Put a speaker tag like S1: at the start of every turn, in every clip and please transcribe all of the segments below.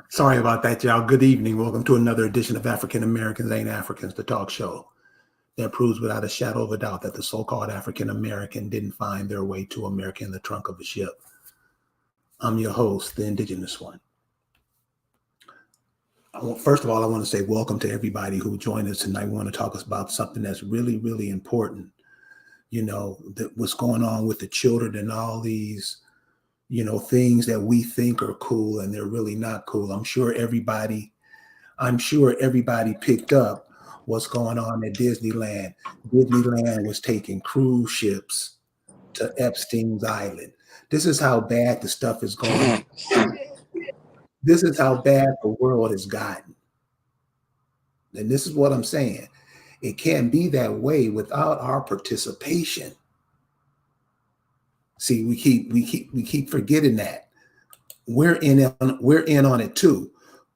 S1: Sorry about that, y'all. Good evening. Welcome to another edition of African Americans Ain't Africans, the talk show that proves without a shadow of a doubt that the so-called African American didn't find their way to America in the trunk of a ship. I'm your host, the Indigenous one. First of all, I want to say welcome to everybody who joined us tonight. We want to talk about something that's really, really important. You know, what's going on with the children and all these things that we think are cool and they're really not cool. I'm sure everybody picked up what's going on at Disneyland. Disneyland was taking cruise ships to Epstein's Island. This is how bad the stuff is going. This is how bad the world has gotten. And this is what I'm saying. It can't be that way without our participation. See, we keep forgetting that we're in on it too.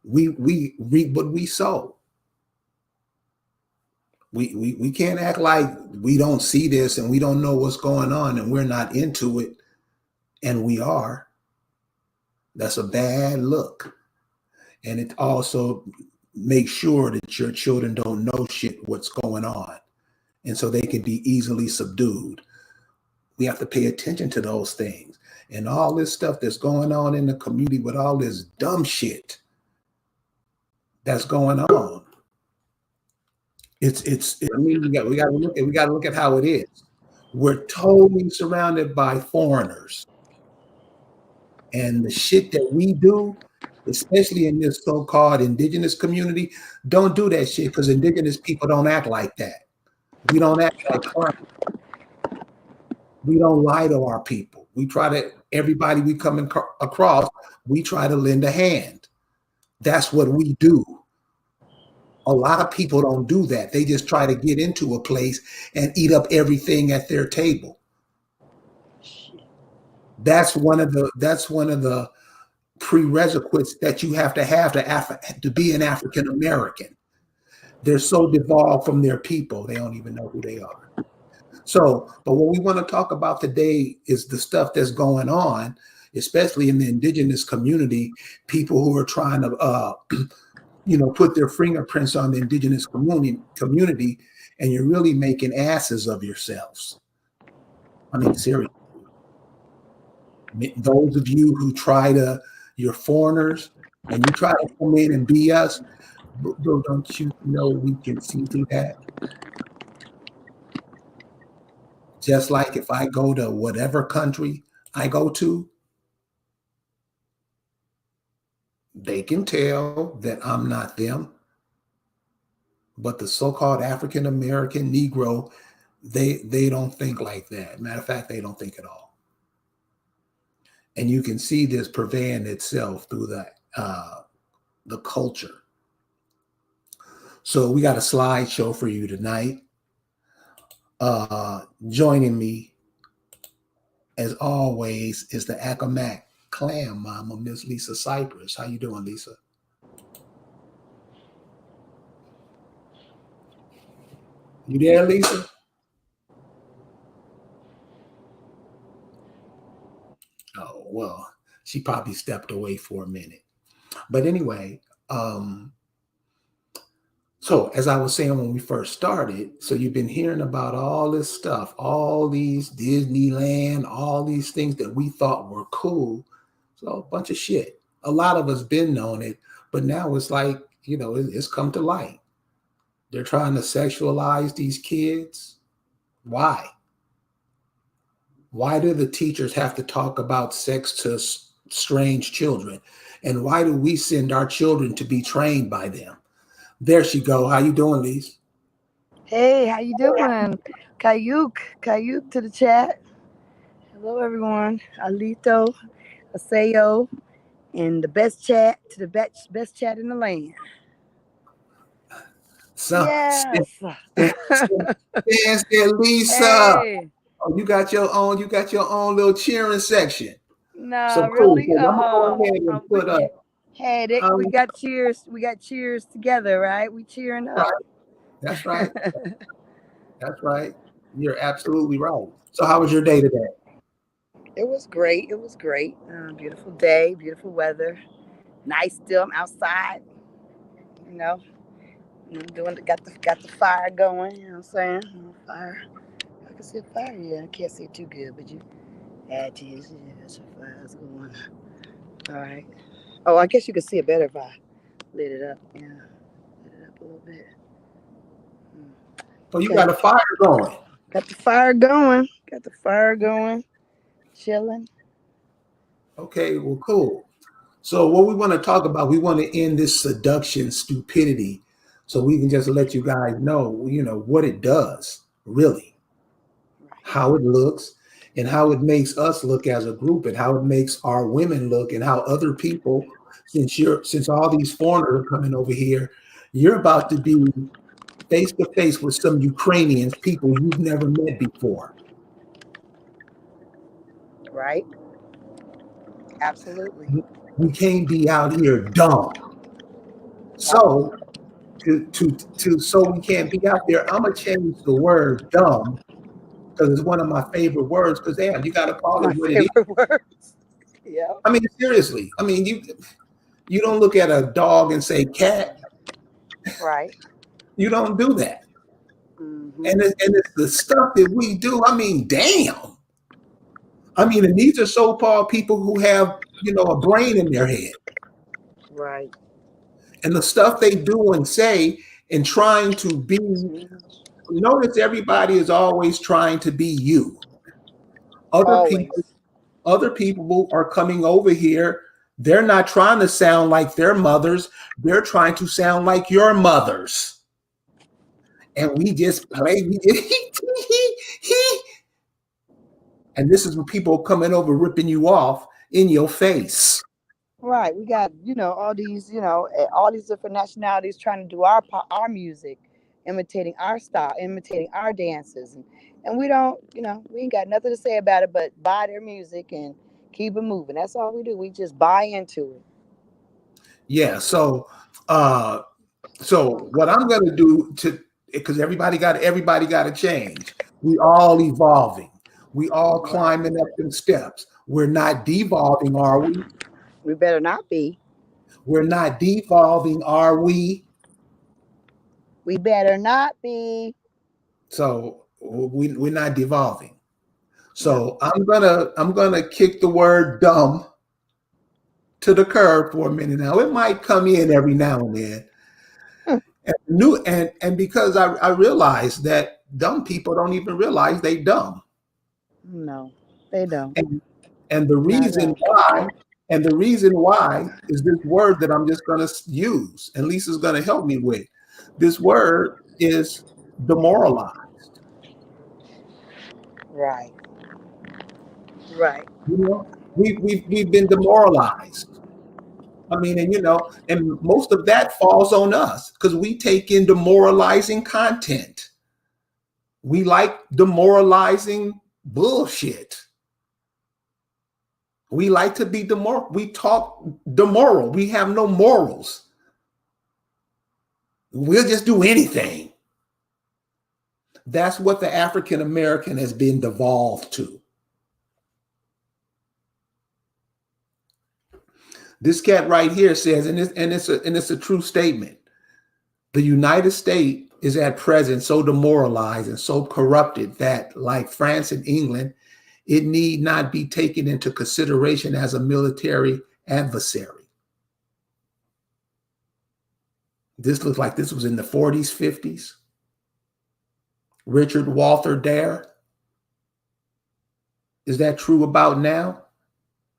S1: We reap what we sow. We can't act like we don't see this and we don't know what's going on and we're not into it, and we are. That's a bad look, and it also makes sure that your children don't know what's going on, and so they can be easily subdued. We have to pay attention to those things and all this stuff that's going on in the community with all this dumb shit that's going on. We got to look at how it is. We're totally surrounded by foreigners, and the shit that we do, especially in this so-called indigenous community, don't do that shit because indigenous people don't act like that. We don't act like crime. We don't lie to our people. We try to, everybody we come across, we try to lend a hand. That's what we do. A lot of people don't do that. They just try to get into a place and eat up everything at their table. That's one of the prerequisites that you have to be an African American. They're so devolved from their people, they don't even know who they are. So, but what we want to talk about today is the stuff that's going on, especially in the indigenous community, people who are trying to, put their fingerprints on the indigenous community, and you're really making asses of yourselves. I mean, seriously. Those of you who you're foreigners, and you try to come in and be us, bro, don't you know we can see through that? Just like if I go to whatever country I go to, they can tell that I'm not them. But the so-called African American Negro, they don't think like that. Matter of fact, they don't think at all. And you can see this pervading itself through the culture. So we got a slideshow for you tonight. Joining me, as always, is the Accomack clan mama, Miss Lisa Cypress. How you doing, Lisa? You there, Lisa? Oh, well, she probably stepped away for a minute. But anyway, so as I was saying when we first started, so you've been hearing about all this stuff, all these Disneyland, all these things that we thought were cool. So a bunch of shit. A lot of us been knowing it, but now it's like, it's come to light. They're trying to sexualize these kids. Why? Why do the teachers have to talk about sex to strange children? And why do we send our children to be trained by them? There she go. How you doing, Lise?
S2: Hey, how you doing? Kayuk to the chat. Hello, everyone. Alito, Aseo, and the best chat to the best chat in the land.
S1: So,
S2: Yes.
S1: Lisa.
S2: Hey.
S1: Oh, you got your own little cheering section. So
S2: Nah,
S1: cool.
S2: really?
S1: So I'm gonna go ahead and
S2: We
S1: put up.
S2: had it. We
S1: Um,
S2: got cheers. We got cheers together, right? We cheering
S1: right.
S2: up.
S1: That's right. That's right. You're absolutely right. So how was your day today?
S2: It was great. It was great. Beautiful day, beautiful weather. Nice still. I'm outside. You know, doing got the fire going. You know what I'm saying? Fire. I can see a fire. Yeah, I can't see it too good, but you add to it. Yeah, that's a fire's going. All right. Oh, I guess you could see it better if I lit it up. Yeah, lit it up a little bit.
S1: So you
S2: Okay.
S1: got a fire going.
S2: Got the fire going. Got the fire going. Chilling.
S1: Okay, well, cool. So what we want to talk about, we want to end this seduction stupidity, so we can just let you guys know, what it does, really,
S2: Right.
S1: how it looks, and how it makes us look as a group, and how it makes our women look, and how other people, since all these foreigners are coming over here, you're about to be face to face with some Ukrainians, people you've never met before.
S2: Right. Absolutely.
S1: We can't be out here dumb.
S2: Nope.
S1: So so we can't be out there. I'm gonna change the word dumb because it's one of my favorite words. Because damn, you got to call
S2: My
S1: it what it is.
S2: favorite words. Yeah.
S1: I mean, seriously. I mean, you don't look at a dog and say cat.
S2: Right.
S1: You don't do that.
S2: Mm-hmm.
S1: And it's the stuff that we do. I mean, damn. I mean, and these are so-called people who have a brain in their head,
S2: Right.
S1: and the stuff they do and say and trying to be. Notice everybody is always trying to be you. Other people
S2: Always.
S1: Other people are coming over here. They're not trying to sound like their mothers. They're trying to sound like your mothers. And we just play. And this is when people coming over ripping you off in your face.
S2: Right. We got all these different nationalities trying to do our music, imitating our style, imitating our dances, and we don't. We ain't got nothing to say about it, but buy their music and keep it moving. That's all we do. We just buy into it.
S1: Yeah. Uh, so what I'm going to do because everybody got to change. We all evolving. We all
S2: Right.
S1: climbing up in steps. We're not devolving, are we?
S2: We better not be.
S1: We're not devolving, are we?
S2: We better not be.
S1: So we're not devolving.
S2: No.
S1: So I'm gonna kick the word dumb to the curb for a minute now. It might come in every now and then. And because I realize that dumb people don't even realize they dumb.
S2: No, they don't.
S1: And and the
S2: Not at
S1: reason
S2: all.
S1: why, is this word that I'm just gonna use, and Lisa's gonna help me with. This word is demoralized.
S2: Right. Right.
S1: We've been demoralized. I mean, and most of that falls on us because we take in demoralizing content. We like demoralizing bullshit. We like to be demoral. We talk demoral. We have no morals. We'll just do anything. That's what the African American has been devolved to. This cat right here says, and it's a true statement. The United States is at present so demoralized and so corrupted that, like France and England, it need not be taken into consideration as a military adversary. This looks like this was in the 40s, 50s. Richard Walther Dare. Is that true about now?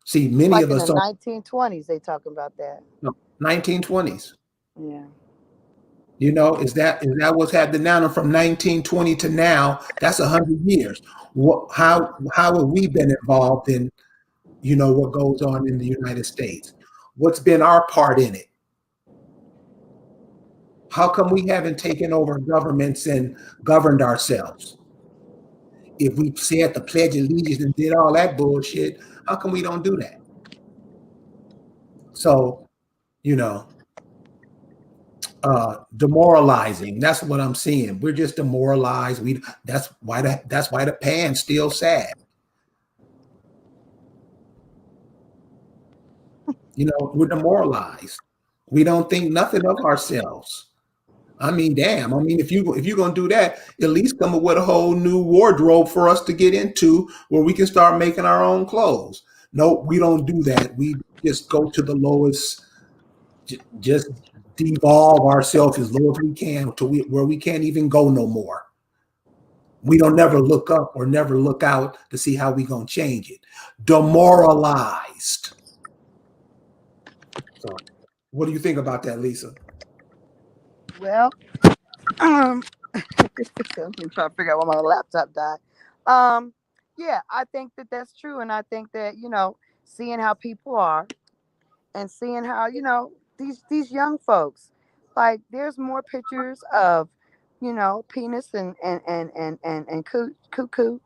S1: See, many
S2: Like
S1: of
S2: in the
S1: us don't
S2: 1920s, they talking about that.
S1: know. 1920s.
S2: Yeah.
S1: Is that what's happening now? And from 1920 to now, that's 100 years. How have we been involved in what goes on in the United States? What's been our part in it? How come we haven't taken over governments and governed ourselves? If we said the Pledge of Allegiance and did all that bullshit, how come we don't do that? So, you know, demoralizing. That's what I'm seeing. We're just demoralized. That's why the pan's still sad. We're demoralized. We don't think nothing of ourselves. I mean, damn. I mean, if you're gonna do that, at least come up with a whole new wardrobe for us to get into, where we can start making our own clothes. No, we don't do that. We just go to the lowest, just devolve ourselves as low as we can to where we can't even go no more. We don't never look up or never look out to see how we gonna change it. Demoralized. So, what do you think about that, Lisa?
S2: Well, um, I'm trying to figure out why my laptop died. Um, yeah, I think that that's true, and I think that seeing how people are, and seeing how these young folks, like there's more pictures of penis and cuckoo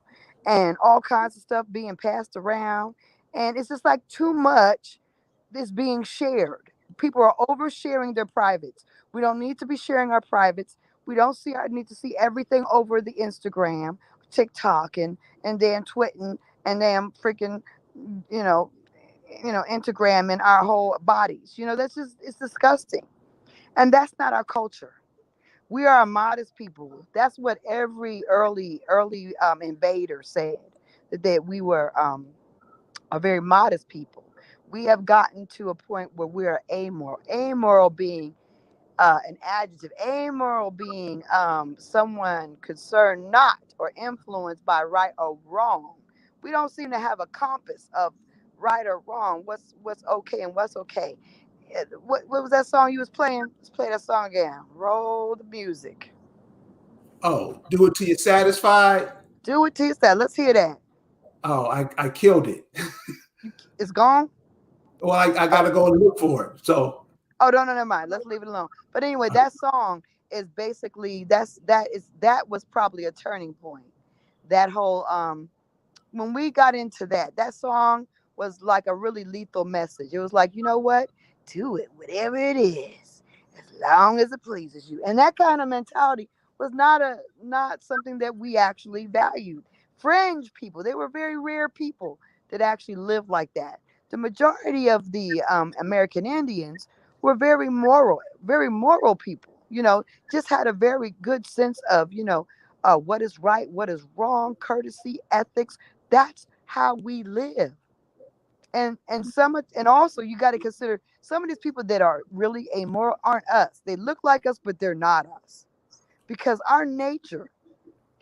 S2: and all kinds of stuff being passed around, and it's just like too much is being shared. People are oversharing their privates. We don't need to be sharing our privates. We don't see I need to see everything over the Instagram, TikTok, and then twitting and then freaking you know Instagram in our whole bodies. That's just it's disgusting. And that's not our culture. We are a modest people. That's what every early invader said, that we were a very modest people. We have gotten to a point where we are amoral. Amoral being an adjective. Amoral being someone concerned not or influenced by right or wrong. We don't seem to have a compass of right or wrong. What's okay and what's okay. What was that song you was playing? Let's play that song again. Roll the music.
S1: Oh, do it till you're satisfied.
S2: Do it to yourself. Let's hear that.
S1: Oh, I killed it.
S2: It's gone.
S1: Well, I
S2: Oh,
S1: got to go and look for it. So,
S2: oh no, no, never mind. Let's leave it alone. But anyway, that song is basically that was probably a turning point. That whole when we got into that song was like a really lethal message. It was like, you know what? Do it, whatever it is, as long as it pleases you. And that kind of mentality was not something that we actually valued. Fringe people, they were very rare people that actually lived like that. The majority of the American Indians were very moral people. Just had a very good sense of what is right, what is wrong, courtesy, ethics. That's how we live. And also you got to consider some of these people that are really amoral aren't us. They look like us, but they're not us. Because our nature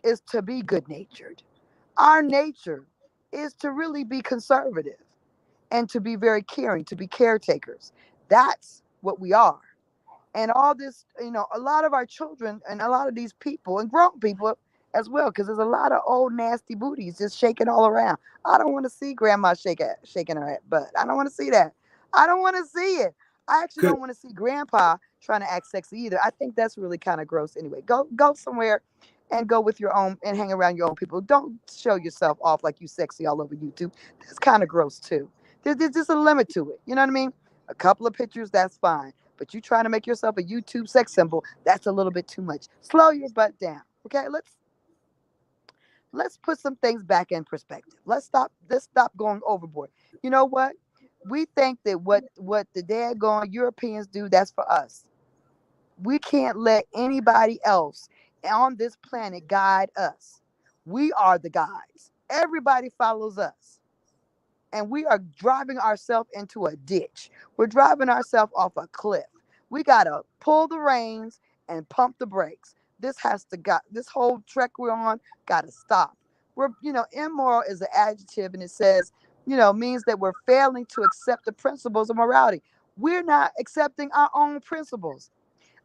S2: is to be good natured. Our nature is to really be conservative and to be very caring, to be caretakers. That's what we are. And all this, a lot of our children and a lot of these people and grown people as well, because there's a lot of old nasty booties just shaking all around. I don't want to see grandma shaking her butt. I don't want to see that. I don't want to see it. I actually
S1: good.
S2: don't want to see grandpa trying to act sexy either. I think that's really kind of gross anyway. Go somewhere and go with your own and hang around your own people. Don't show yourself off like you sexy all over YouTube. That's kind of gross too. There's just a limit to it. You know what I mean? A couple of pictures, that's fine. But you trying to make yourself a YouTube sex symbol, that's a little bit too much. Slow your butt down. Okay, let's put some things back in perspective. Let's stop going overboard. You know what? We think that what the daggone Europeans do, that's for us. We can't let anybody else on this planet guide us. We are the guides. Everybody follows us. And we are driving ourselves into a ditch. We're driving ourselves off a cliff. We gotta pull the reins and pump the brakes. This whole trek we're on gotta stop. Immoral is an adjective, and it says, means that we're failing to accept the principles of morality. We're not accepting our own principles.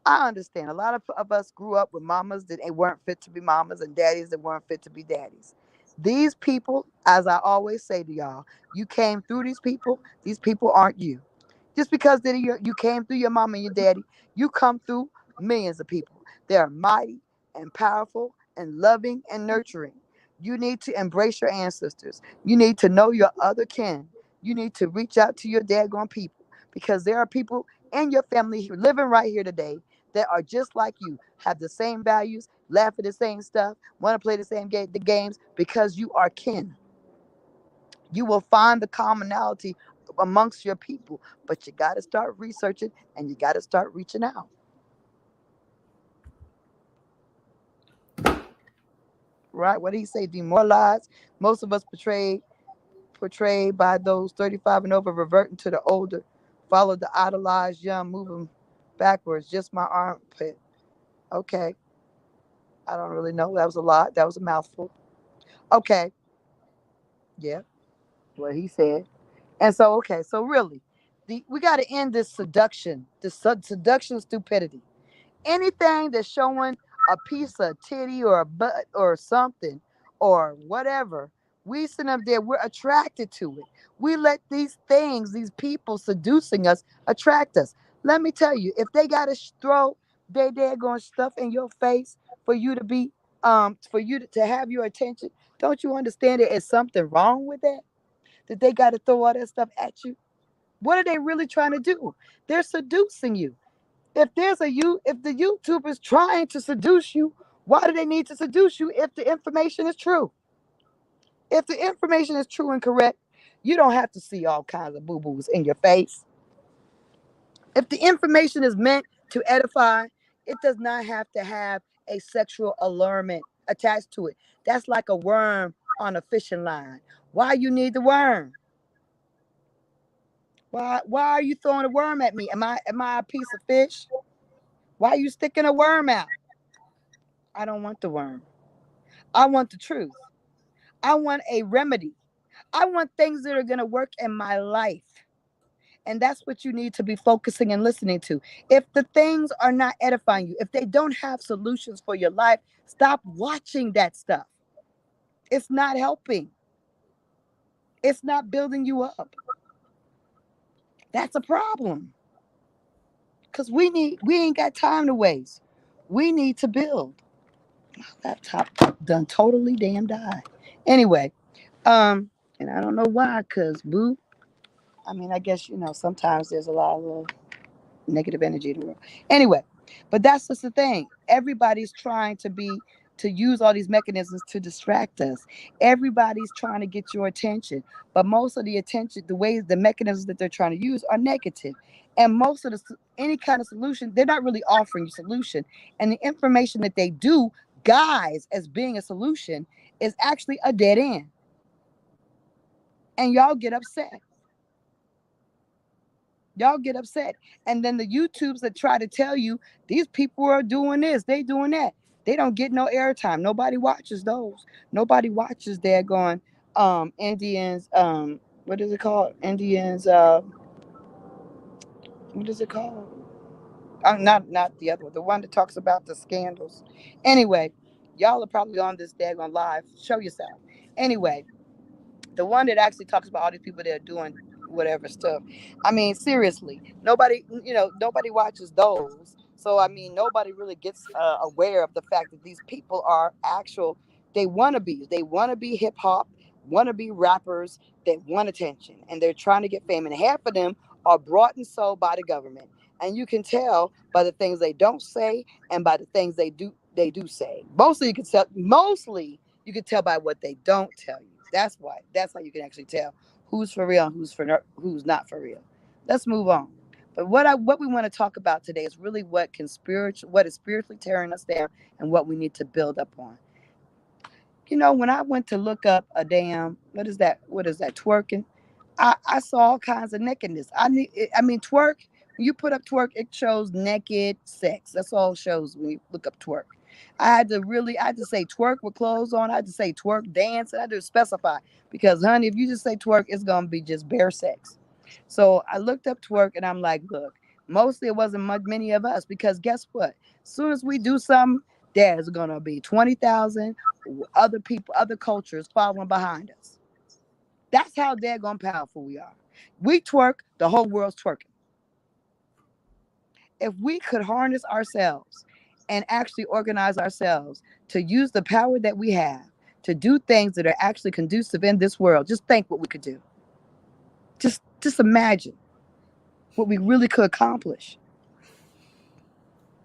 S2: I understand. A lot of us grew up with mamas that they weren't fit to be mamas and daddies that weren't fit to be daddies. These people, as I always say to y'all, you came through these people. These people aren't you. Just because you came through your mama and your daddy, you come through millions of people. They are mighty and powerful and loving and nurturing. You need to embrace your ancestors. You need to know your other kin. You need to reach out to your daggone people because there are people in your family living right here today that are just like you, have the same values, laugh at the same stuff, want to play the same the games because you are kin. You will find the commonality amongst your people, but you got to start researching and you got to start reaching out. Right? What did he say? Demoralized. Most of us portrayed by those 35 and over, reverting to the older, follow the idolized young, moving backwards. Just my armpit. Okay, I don't really know. That was a lot. That was a mouthful. Okay, yeah, what he said. And so, okay, so really, we got to end this seduction, seduction stupidity. Anything that's showing a piece of titty or a butt or something or whatever, we sit up there, we're attracted to it. We let these things, these people seducing us, attract us. Let me tell you, if they got to throw their daggone stuff in your face for you to be, for you to have your attention, don't you understand there is something wrong with that? That they got to throw all that stuff at you? What are they really trying to do? They're seducing you. If the YouTube is trying to seduce you, why do they need to seduce you if the information is true? If the information is true and correct, you don't have to see all kinds of boo-boos in your face. If the information is meant to edify, it does not have to have a sexual allurement attached to it. That's like a worm on a fishing line. Why you need the worm? Why are you throwing a worm at me? Am I a piece of fish? Why are you sticking a worm out? I don't want the worm. I want the truth. I want a remedy. I want things that are going to work in my life. And that's what you need to be focusing and listening to. If the things are not edifying you, if they don't have solutions for your life, stop watching that stuff. It's not helping, it's not building you up. That's a problem because we ain't got time to waste. We need to build. My laptop done totally damn died. Anyway, and I don't know why, because boo, I mean, I guess, sometimes there's a lot of negative energy in the world. Anyway, but that's just the thing. Everybody's trying to use all these mechanisms to distract us. Everybody's trying to get your attention, but most of the attention, the mechanisms that they're trying to use are negative. And most of any kind of solution, they're not really offering you solution. And the information that they do guise as being a solution is actually a dead end. And y'all get upset. And then the YouTubes that try to tell you these people are doing this, they doing that, they don't get no airtime. Nobody watches those. Nobody watches. They're going Indians, what is it called, Indians, what is it called, not the other one, the one that talks about the scandals. Anyway, y'all are probably on this daggone live, show yourself. Anyway, the one that actually talks about all these people that are doing whatever stuff. I mean, seriously, nobody watches those. So I mean, nobody really gets aware of the fact that these people are actual. They want to be hip hop, want to be rappers. They want attention, and they're trying to get fame. And half of them are brought and sold by the government. And you can tell by the things they don't say and by the things they do say. Mostly you can tell by what they don't tell you. That's why. That's how you can actually tell who's for real and who's not for real. Let's move on. But what we want to talk about today is really what is spiritually tearing us down and what we need to build up on. When I went to look up a damn what is that twerking, I saw all kinds of nakedness. I mean twerk. When you put up twerk, it shows naked sex. That's all it shows when you look up twerk. I had to say twerk with clothes on. I had to say twerk dance. And I had to specify because, honey, if you just say twerk, it's gonna be just bare sex. So I looked up twerk and I'm like, look, mostly it wasn't many of us because guess what? As soon as we do something, there's gonna be 20,000 other people, other cultures following behind us. That's how daggone powerful we are. We twerk, the whole world's twerking. If we could harness ourselves and actually organize ourselves to use the power that we have to do things that are actually conducive in this world, just think what we could do. Just imagine what we really could accomplish.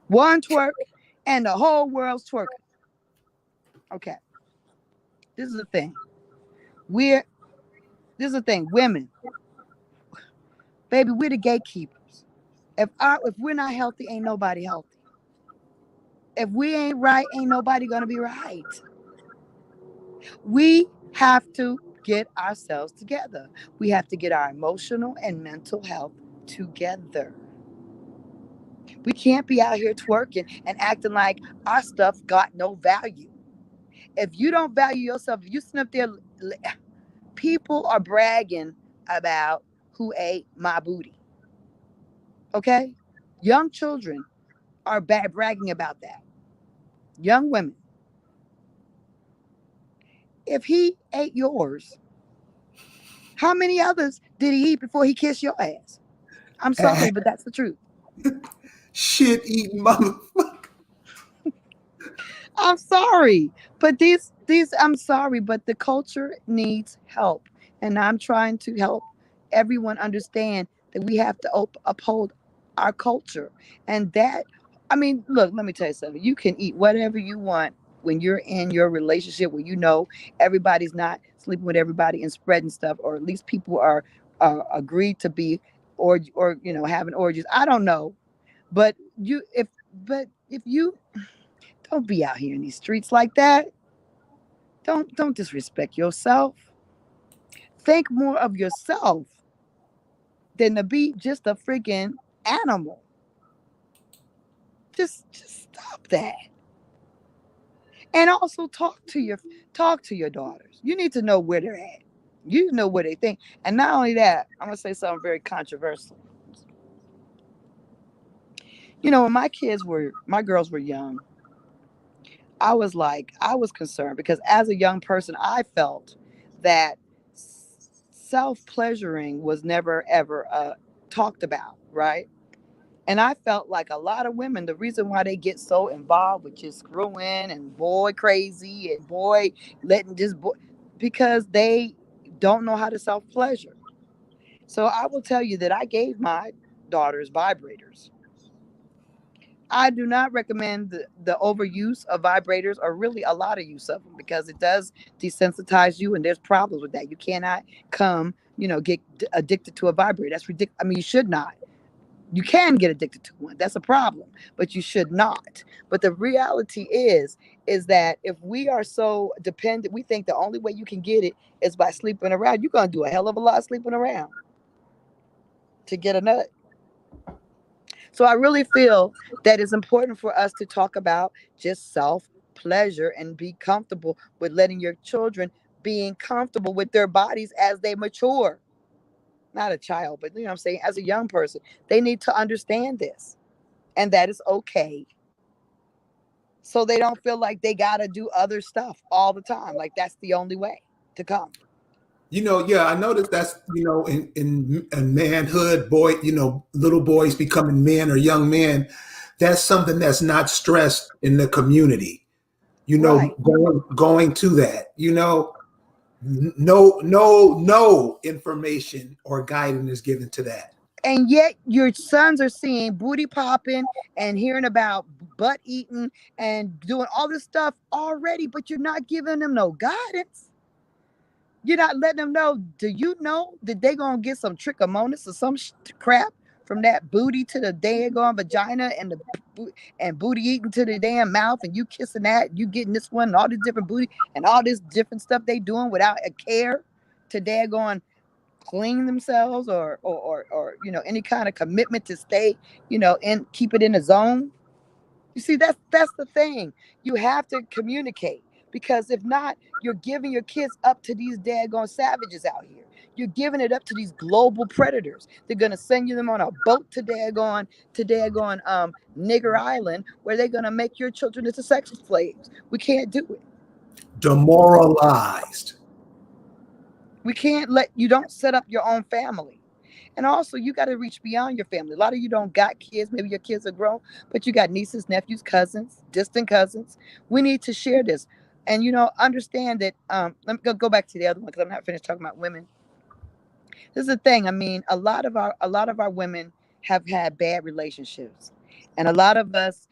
S2: One twerk and the whole world's twerking. Okay, this is the thing. We're this is the thing. Women, baby, we're the gatekeepers. If we're not healthy, ain't nobody healthy. If we ain't right, ain't nobody gonna be right. We have to get ourselves together. We have to get our emotional and mental health together. We can't be out here twerking and acting like our stuff got no value. If you don't value yourself, if you sit up there, people are bragging about who ate my booty. Okay? Young children are bragging about that. Young women. If he ate yours, how many others did he eat before he kissed your ass? I'm sorry, but that's the truth.
S1: Shit eating motherfucker.
S2: I'm sorry, but these I'm sorry, but the culture needs help, and I'm trying to help everyone understand that we have to uphold our culture, and that I mean, look, let me tell you something. You can eat whatever you want when you're in your relationship where you know everybody's not sleeping with everybody and spreading stuff, or at least people are agreed to be or having orgies. I don't know, but if you don't be out here in these streets like that. Don't disrespect yourself. Think more of yourself than to be just a freaking animal. Just stop that. And also talk to your daughters. You need to know where they're at. You know what they think. And not only that, I'm gonna say something very controversial. When my girls were young, I was concerned because as a young person, I felt that self pleasuring was never ever talked about, right? And I felt like a lot of women, the reason why they get so involved with just screwing and boy crazy and boy letting just boy, because they don't know how to self pleasure. So I will tell you that I gave my daughters vibrators. I do not recommend the overuse of vibrators or really a lot of use of them because it does desensitize you and there's problems with that. You cannot get addicted to a vibrator. That's ridiculous. I mean, you should not. You can get addicted to one. That's a problem, but you should not. But the reality is that if we are so dependent, we think the only way you can get it is by sleeping around. You're going to do a hell of a lot sleeping around to get a nut. So I really feel that it's important for us to talk about just self pleasure and be comfortable with letting your children being comfortable with their bodies as they mature. Not a child, but you know what I'm saying, as a young person, they need to understand this and that is okay. So they don't feel like they got to do other stuff all the time. Like that's the only way to come.
S1: Yeah, I noticed that's in manhood, boy, little boys becoming men or young men. That's something that's not stressed in the community.
S2: Right.
S1: Going to that. No information or guidance is given to that.
S2: And yet your sons are seeing booty popping and hearing about butt eating and doing all this stuff already, but you're not giving them no guidance. You're not letting them know. Do you know that they gonna get some trichomonas or some crap from that booty to the daggone vagina and and booty eating to the damn mouth and you kissing that, you getting this one and all this different booty and all this different stuff they doing without a care to daggone clean themselves, or any kind of commitment to stay, and keep it in a zone. You see, that's the thing. You have to communicate, because if not, you're giving your kids up to these daggone savages out here. You're giving it up to these global predators. They're gonna send you them on a boat to daggone Nigger Island, where they're gonna make your children into sex slaves. We can't do it.
S1: Demoralized.
S2: We can't let you don't set up your own family. And also, you got to reach beyond your family. A lot of you don't got kids. Maybe your kids are grown, but you got nieces, nephews, cousins, distant cousins. We need to share this, and understand that. Let me go back to the other one, because I'm not finished talking about women. This is the thing. I mean, a lot of our women have had bad relationships, and a lot of us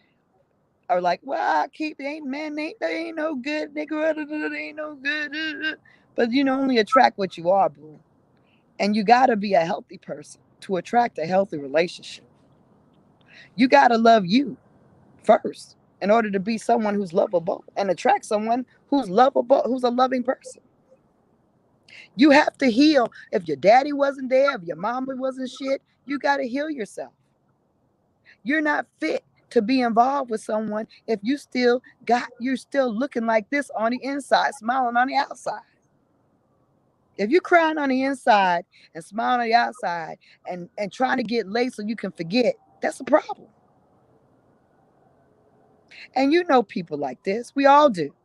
S2: are like, well, I keep they ain't man, they ain't no good, nigga, they ain't no good. But only attract what you are, boo. And you got to be a healthy person to attract a healthy relationship. You got to love you first in order to be someone who's lovable and attract someone who's lovable, who's a loving person. You have to heal. If your daddy wasn't there, if your mama wasn't shit, you got to heal yourself. You're not fit to be involved with someone if you're still looking like this on the inside, smiling on the outside. If you're crying on the inside and smiling on the outside, and trying to get laid so you can forget, that's a problem. And you know people like this. We all do.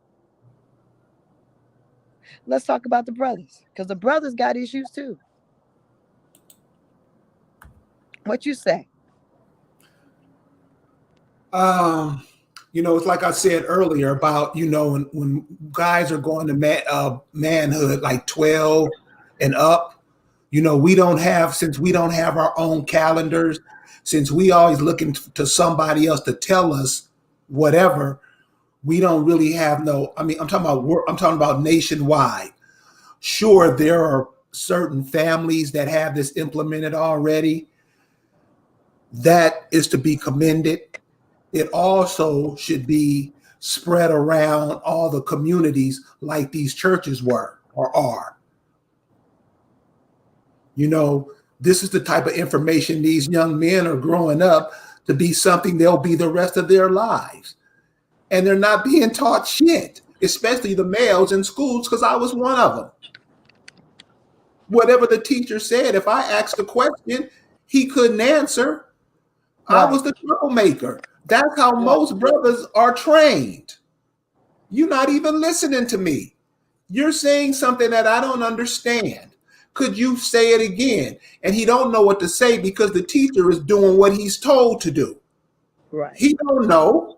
S2: Let's talk about the brothers, because the brothers got issues too. What you say?
S1: Um, it's like I said earlier about, when guys are going to manhood, like 12 and up, since we don't have our own calendars, since we always looking to somebody else to tell us whatever, we don't really have no, I mean, I'm talking about nationwide. Sure, there are certain families that have this implemented already. That is to be commended. It also should be spread around all the communities like these churches were or are. This is the type of information these young men are growing up to be something they'll be the rest of their lives. And they're not being taught shit, especially the males in schools, because I was one of them. Whatever the teacher said, if I asked a question, he couldn't answer. I
S2: Right,
S1: was the troublemaker. That's how
S2: right,
S1: most brothers are trained. You're not even listening to me. You're saying something that I don't understand. Could you say it again? And he don't know what to say because the teacher is doing what he's told to do.
S2: right,
S1: He don't know.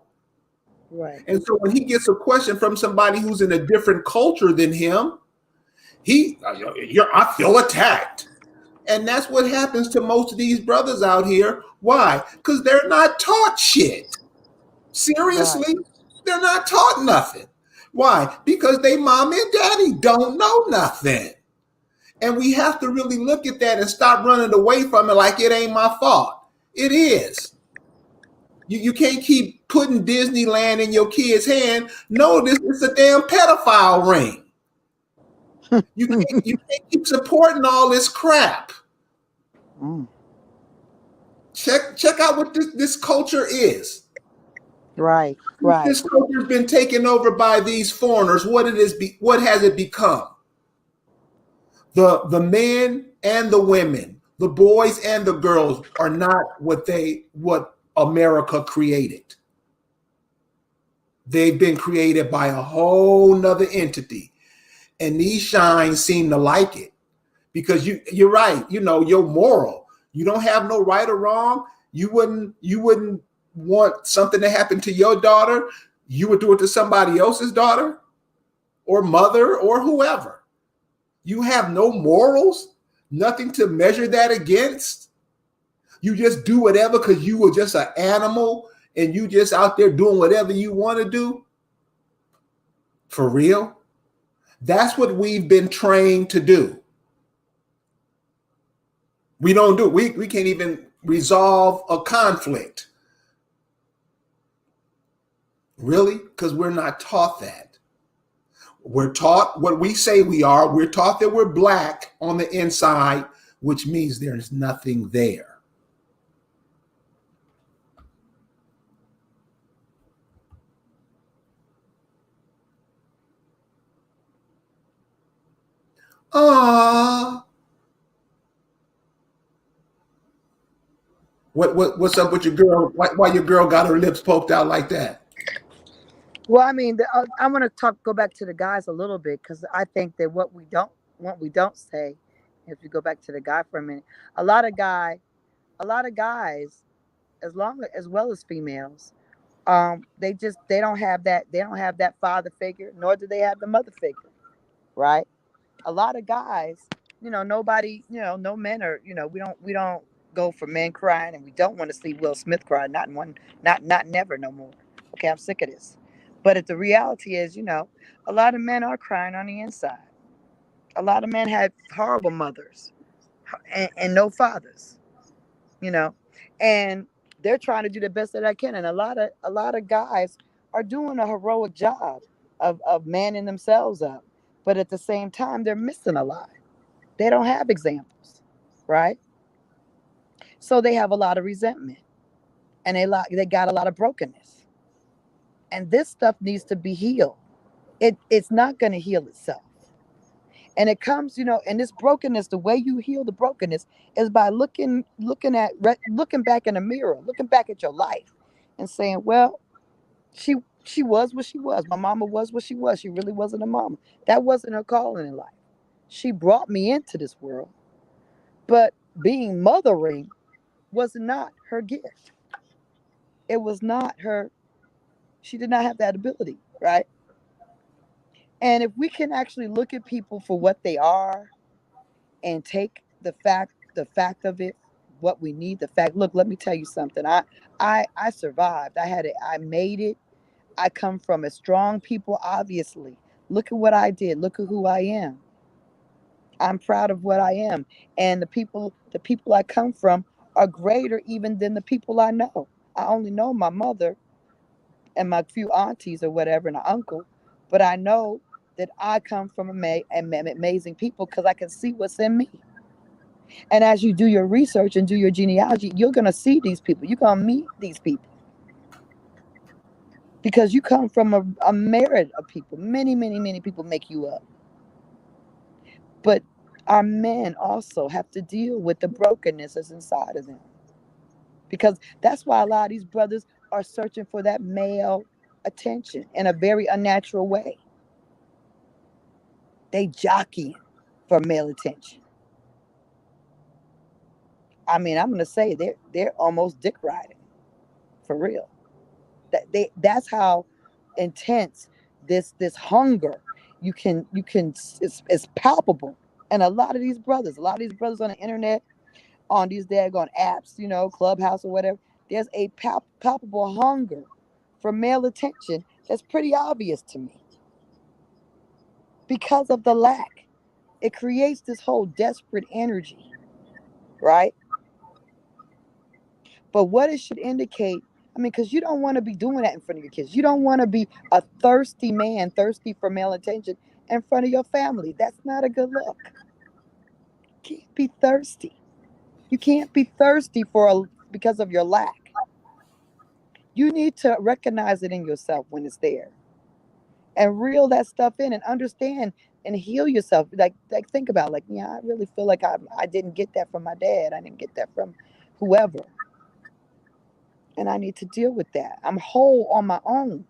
S2: right,
S1: And so when he gets a question from somebody who's in a different culture than him, I feel attacked. And that's what happens to most of these brothers out here. Why? Because they're not taught shit.
S2: right,
S1: Seriously, they're not taught nothing. Why? Because they mom and daddy don't know nothing. And we have to really look at that and stop running away from it like it ain't my fault. It is. You can't keep putting Disneyland in your kid's hand. No, this is a damn pedophile ring. You can't keep supporting all this crap.
S2: mm,
S1: Check out what this culture is.
S2: right, right,
S1: This culture's been taken over by these foreigners. What has it become? The men and the women, the boys and the girls are not what America created. They've been created by a whole nother entity. And these shines seem to like it. Because you're right, you're moral. You don't have no right or wrong. You wouldn't want something to happen to your daughter. You would do it to somebody else's daughter or mother or whoever. You have no morals, nothing to measure that against. You just do whatever because you were just an animal and you just out there doing whatever you want to do. For real? That's what we've been trained to do. We don't do it. We can't even resolve a conflict. Really? Because we're not taught that. We're taught what we say we are. We're taught that we're black on the inside, which means there's nothing there. Ah, what's up with your girl? Why your girl got her lips poked out like that?
S2: Well, I mean, I want to go back to the guys a little bit because I think that what we don't say, if you go back to the guy for a minute, a lot of guy, a lot of guys, as well as females, they don't have that father figure, nor do they have the mother figure, right? A lot of guys, nobody, no men are, we don't go for men crying, and we don't want to see Will Smith cry, not in one, not never, no more. Okay, I'm sick of this. But if the reality is, a lot of men are crying on the inside. A lot of men had horrible mothers and no fathers, you know, and they're trying to do the best that I can. And a lot of guys are doing a heroic job of manning themselves up, but at the same time, they're missing a lot. They don't have examples, right? So they have a lot of resentment, and they got a lot of brokenness, and this stuff needs to be healed. It's not going to heal itself, and it comes, and this brokenness. The way you heal the brokenness is by looking back in the mirror, looking back at your life, and saying, "Well, she she was what she was. My mama was what she was. She really wasn't a mama. That wasn't her calling in life. She brought me into this world, but being mothering was not her gift. It was not her. She did not have that ability, right? And if we can actually look at people for what they are and take the fact of it, what we need, the fact. Look, let me tell you something. I survived. I had it. I made it. I come from a strong people. Obviously, look at what I did. Look at who I am. I'm proud of what I am, and the people I come from are greater even than the people I know. I only know my mother and my few aunties or whatever and an uncle, but I know that I come from amazing people because I can see what's in me. And as you do your research and do your genealogy, you're going to see these people. You're going to meet these people because you come from a merit of people. Many, many, many people make you up. But our men also have to deal with the brokenness that's inside of them because that's why a lot of these brothers are searching for that male attention in a very unnatural way. They jockeying for male attention. I mean, I'm gonna say they're almost dick riding for real. That's how intense this hunger you can it's palpable. And a lot of these brothers on the internet, on these daggone apps, Clubhouse or whatever, there's a palpable hunger for male attention that's pretty obvious to me because of the lack. It creates this whole desperate energy, right? But what it should indicate, I mean, because you don't want to be doing that in front of your kids. You don't want to be a thirsty man, thirsty for male attention in front of your family. That's not a good look. You can't be thirsty. You can't be thirsty because of your lack. You need to recognize it in yourself when it's there and reel that stuff in and understand and heal yourself. Like think about, like, yeah, I really feel like I didn't get that from my dad. I didn't get that from whoever, and I need to deal with that. I'm whole on my own.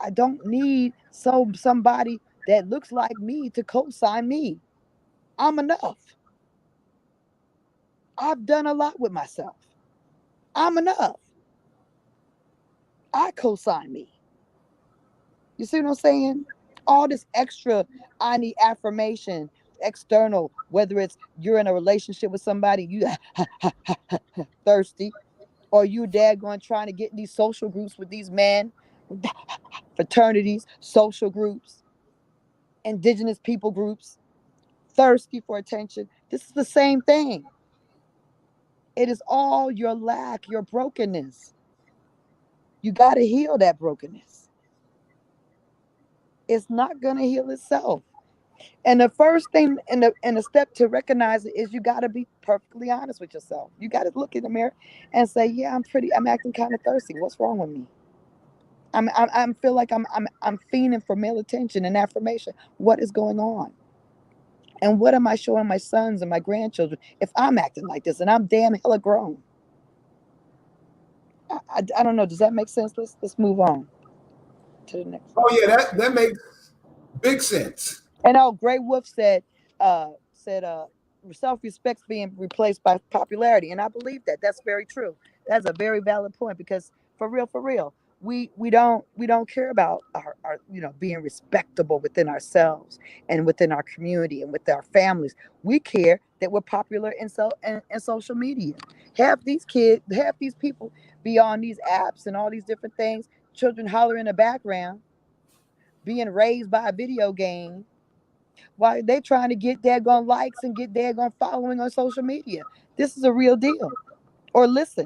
S2: I don't need somebody that looks like me to co-sign me. I'm enough. I've done a lot with myself. I'm enough. I co-sign me. You see what I'm saying? All this extra, I need affirmation, external, whether it's you're in a relationship with somebody, you thirsty, or you daggone trying to get in these social groups with these men, fraternities, social groups, indigenous people groups, thirsty for attention. This is the same thing. It is all your lack, your brokenness. You got to heal that brokenness. it's not going to heal itself. And the first thing and the step to recognize it is you got to be perfectly honest with yourself. You got to look in the mirror and say, "Yeah, I'm acting kind of thirsty. What's wrong with me? I'm feel like I'm fiending for male attention and affirmation. What is going on? And what am I showing my sons and my grandchildren if I'm acting like this and I'm damn hella grown?" I don't know. Does that make sense? Let's move on to the next.
S1: Oh yeah, that makes big sense.
S2: And Grey Wolf said self-respect's being replaced by popularity, and I believe that. That's very true. That's a very valid point because for real, we don't care about our being respectable within ourselves and within our community and with our families. We care that we're popular in social media. Have these people be on these apps and all these different things. Children holler in the background, being raised by a video game while they trying to get daggone likes and get daggone following on social media. This is a real deal. Or listen,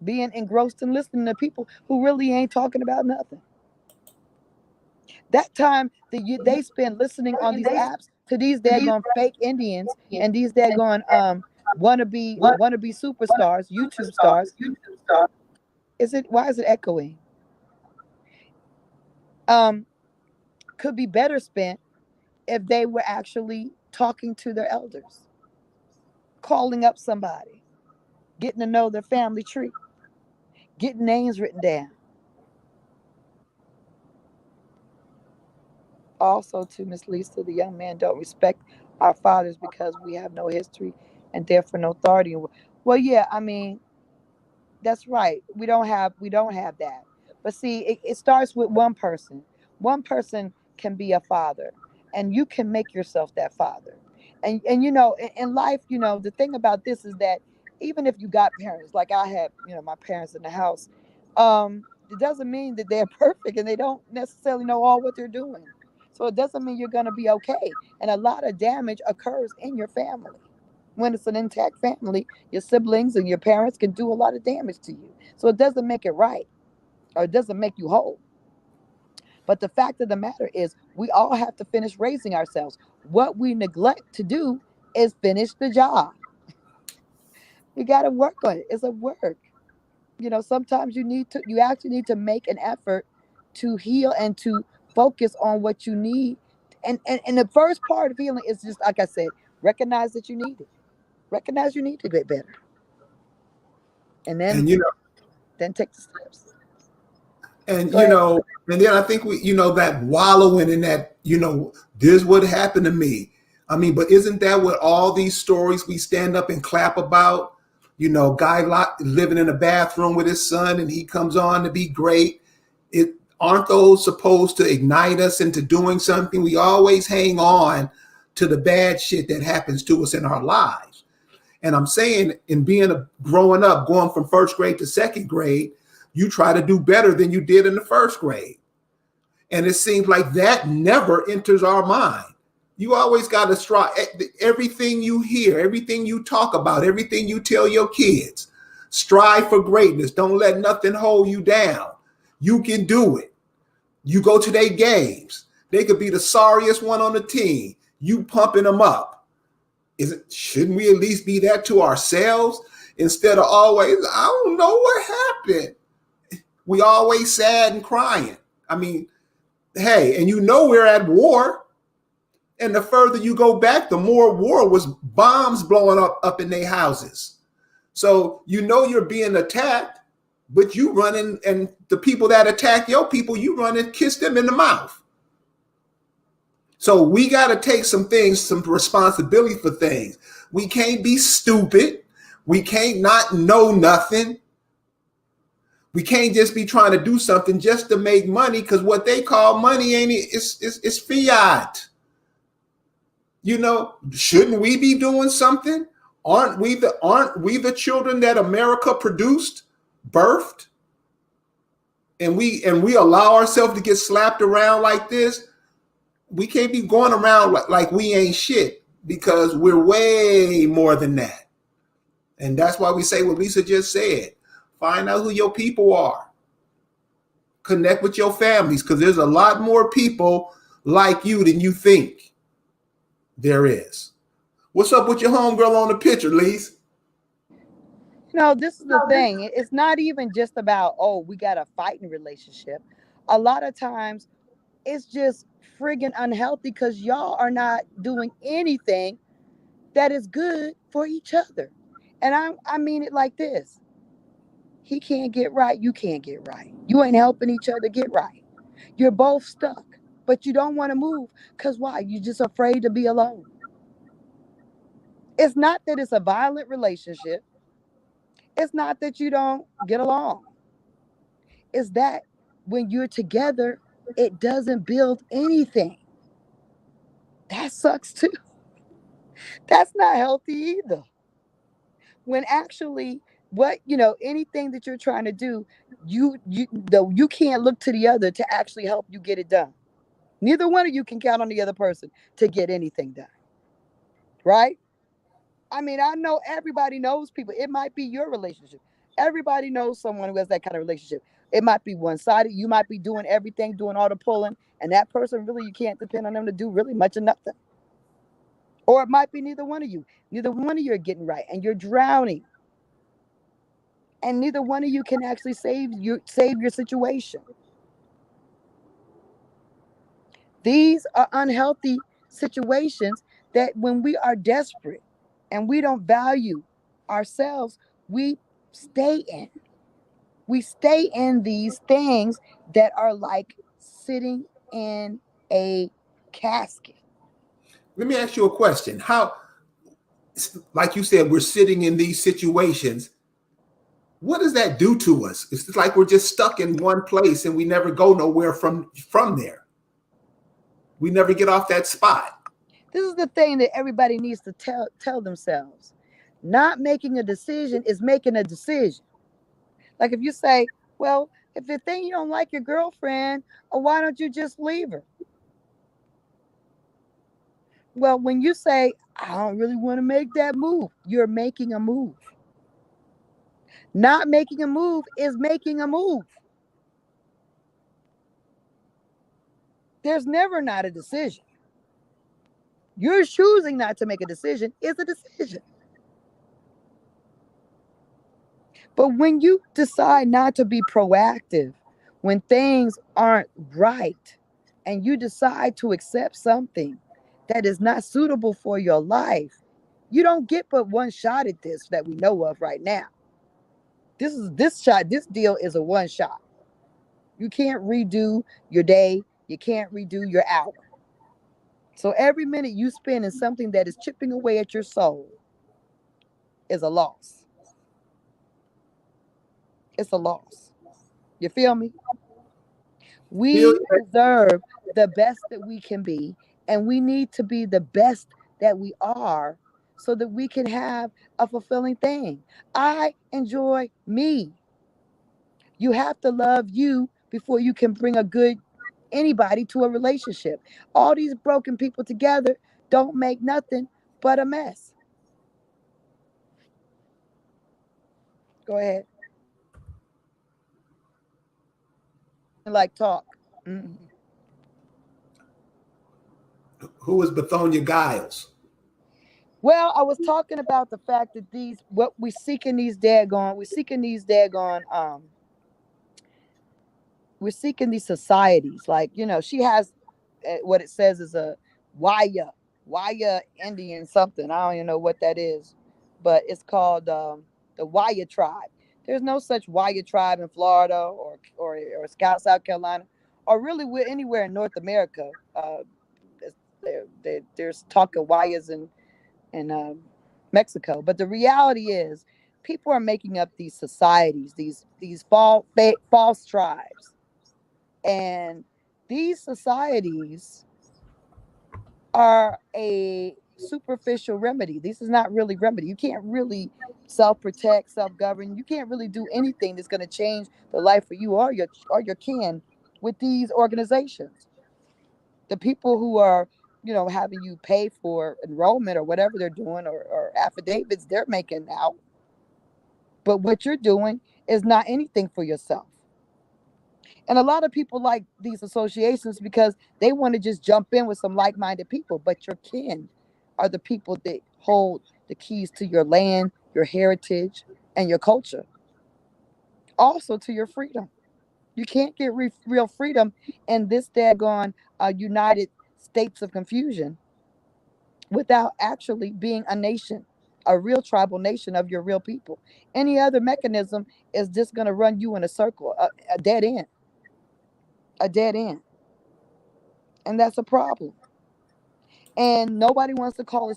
S2: being engrossed and listening to people who really ain't talking about nothing. That time that they spend listening on these apps to these daggone fake Indians and these daggone wannabe superstars, YouTube stars. Why is it echoing? Um, could be better spent if they were actually talking to their elders, calling up somebody, getting to know their family tree, getting names written down. Also, to Miss Lisa, the young men don't respect our fathers because we have no history and therefore no authority. Well, yeah, I mean, that's right. We don't have that. But see, it starts with one person. One person can be a father, and you can make yourself that father. And in life, the thing about this is that even if you got parents, like I had, my parents in the house, it doesn't mean that they're perfect and they don't necessarily know all what they're doing. So it doesn't mean you're gonna be okay. And a lot of damage occurs in your family. When it's an intact family, your siblings and your parents can do a lot of damage to you. So it doesn't make it right or it doesn't make you whole. But the fact of the matter is, we all have to finish raising ourselves. What we neglect to do is finish the job. We got to work on it. It's a work. Sometimes you actually need to make an effort to heal and to focus on what you need. And the first part of healing is just like I said, recognize that you need it. Recognize you need to get better. And then
S1: And
S2: take the steps.
S1: and
S2: Go ahead.
S1: and then I think that wallowing in that, this what happened to me. I mean, but isn't that what all these stories we stand up and clap about? Guy living in a bathroom with his son and he comes on to be great. It aren't those supposed to ignite us into doing something? We always hang on to the bad shit that happens to us in our lives. And I'm saying, in growing up, going from first grade to second grade, you try to do better than you did in the first grade. And it seems like that never enters our mind. You always got to strive. Everything you hear, everything you talk about, everything you tell your kids, strive for greatness. Don't let nothing hold you down. You can do it. You go to their games. They could be the sorriest one on the team. You pumping them up. Shouldn't we at least be that to ourselves instead of always, I don't know what happened. We always sad and crying. I mean, hey, and we're at war. And the further you go back, the more war was bombs blowing up in their houses. So you're being attacked, but you running, and the people that attack your people, you run and kiss them in the mouth. So we got to take some responsibility for things. We can't be stupid. We can't not know nothing. We can't just be trying to do something just to make money, because what they call money it's fiat. Shouldn't we be doing something? Aren't we the children that America produced, birthed? And we allow ourselves to get slapped around like this? We can't be going around like we ain't shit, because we're way more than that. And that's why we say what Lisa just said. Find out who your people are. Connect with your families, because there's a lot more people like you than you think there is. What's up with your homegirl on the picture, Lise?
S2: This is the thing. It's not even just about, oh, we got a fighting relationship. A lot of times it's just friggin' unhealthy because y'all are not doing anything that is good for each other. And I mean it like this. He can't get right, you can't get right. You ain't helping each other get right. You're both stuck, but you don't want to move because why? You're just afraid to be alone. It's not that it's a violent relationship. It's not that you don't get along. It's that when you're together, it doesn't build anything. That sucks too. That's not healthy either. When actually anything that you're trying to do, you can't look to the other to actually help you get it done. Neither one of you can count on the other person to get anything done, right? I mean, I know everybody knows people. It might be your relationship. Everybody knows someone who has that kind of relationship. It might be one sided. You might be doing everything, doing all the pulling, and that person really, you can't depend on them to do really much of nothing. Or it might be neither one of you. Neither one of you are getting right, and you're drowning, and neither one of you can actually save your situation. These are unhealthy situations that when we are desperate and we don't value ourselves, we stay in. We stay in these things that are like sitting in a casket.
S1: Let me ask you a question. How, like you said, we're sitting in these situations. What does that do to us? It's like we're just stuck in one place and we never go nowhere from there. We never get off that spot.
S2: This is the thing that everybody needs to tell themselves. Not making a decision is making a decision. Like if you say, well, if you think you don't like your girlfriend, or why don't you just leave her? Well, when you say, I don't really want to make that move, you're making a move. Not making a move is making a move. There's never not a decision. You're choosing not to make a decision is a decision. But when you decide not to be proactive, when things aren't right, and you decide to accept something that is not suitable for your life, you don't get but one shot at this that we know of right now. This deal is a one shot. You can't redo your day, you can't redo your hour. So every minute you spend in something that is chipping away at your soul is a loss. It's a loss. You feel me?
S1: Feel
S2: We deserve the best that we can be, and we need to be the best that we are so that we can have a fulfilling thing. I enjoy me. You have to love you before you can bring a good anybody to a relationship. All these broken people together don't make nothing but a mess. Go ahead. Like talk. Mhm.
S1: who is Bethonia Giles?
S2: Well, I was talking about the fact that these what we're seeking these societies. Like, she has what it says is a Waya Indian something. I don't even know what that is, but it's called the Waya tribe. There's no such Waya tribe in Florida or South Carolina, or really anywhere in North America. There's talk of Wayas in Mexico, but the reality is, people are making up these societies, these false tribes, and these societies are a superficial remedy. This is not really remedy. You can't really self-protect, self-govern. You can't really do anything that's going to change the life for you or your kin with these organizations. The people who are, having you pay for enrollment or whatever they're doing, or affidavits they're making out. But what you're doing is not anything for yourself. And a lot of people like these associations because they want to just jump in with some like-minded people, but your kin are the people that hold the keys to your land, your heritage, and your culture, also to your freedom. You can't get real freedom in this daggone United States of confusion without actually being a nation, a real tribal nation of your real people. Any other mechanism is just going to run you in a circle, a dead end, a dead end. And that's a problem. And nobody wants to call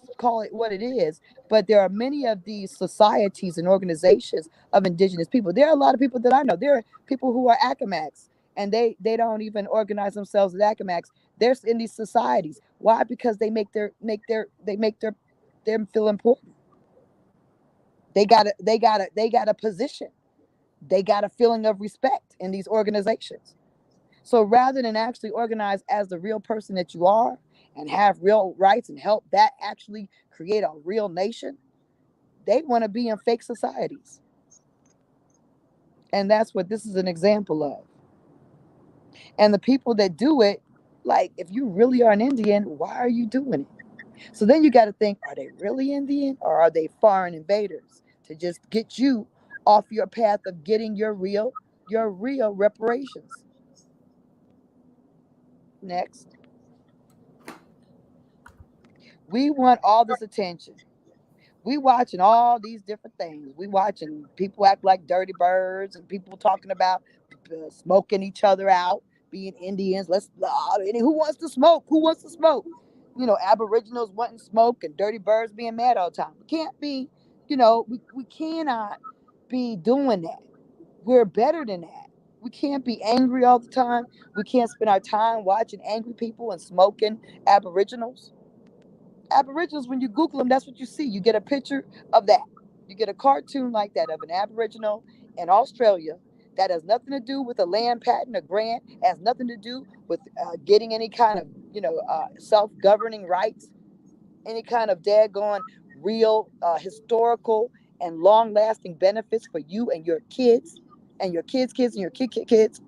S2: it what it is, but there are many of these societies and organizations of indigenous people. There are a lot of people that I know. There are people who are acamaks, and they don't even organize themselves as acamaks. They're in these societies. Why? Because they make their them feel important. They got a position. They got a feeling of respect in these organizations. So rather than actually organize as the real person that you are and have real rights and help that actually create a real nation, they want to be in fake societies. And that's what this is an example of. And the people that do it, like, if you really are an Indian, why are you doing it? So then you got to think, are they really Indian or are they foreign invaders to just get you off your path of getting your real reparations? Next. We want all this attention. We watching all these different things. We watching people act like dirty birds and people talking about smoking each other out, being Indians. Who wants to smoke? Who wants to smoke? Aboriginals wanting smoke and dirty birds being mad all the time. We can't be, we cannot be doing that. We're better than that. We can't be angry all the time. We can't spend our time watching angry people and smoking Aboriginals. Aboriginals, when you Google them, that's what you see. You get a picture of that. You get a cartoon like that of an Aboriginal in Australia that has nothing to do with a land patent, a grant, has nothing to do with getting any kind of, self-governing rights, any kind of daggone real historical and long-lasting benefits for you and your kids and your kids' kids and your kids.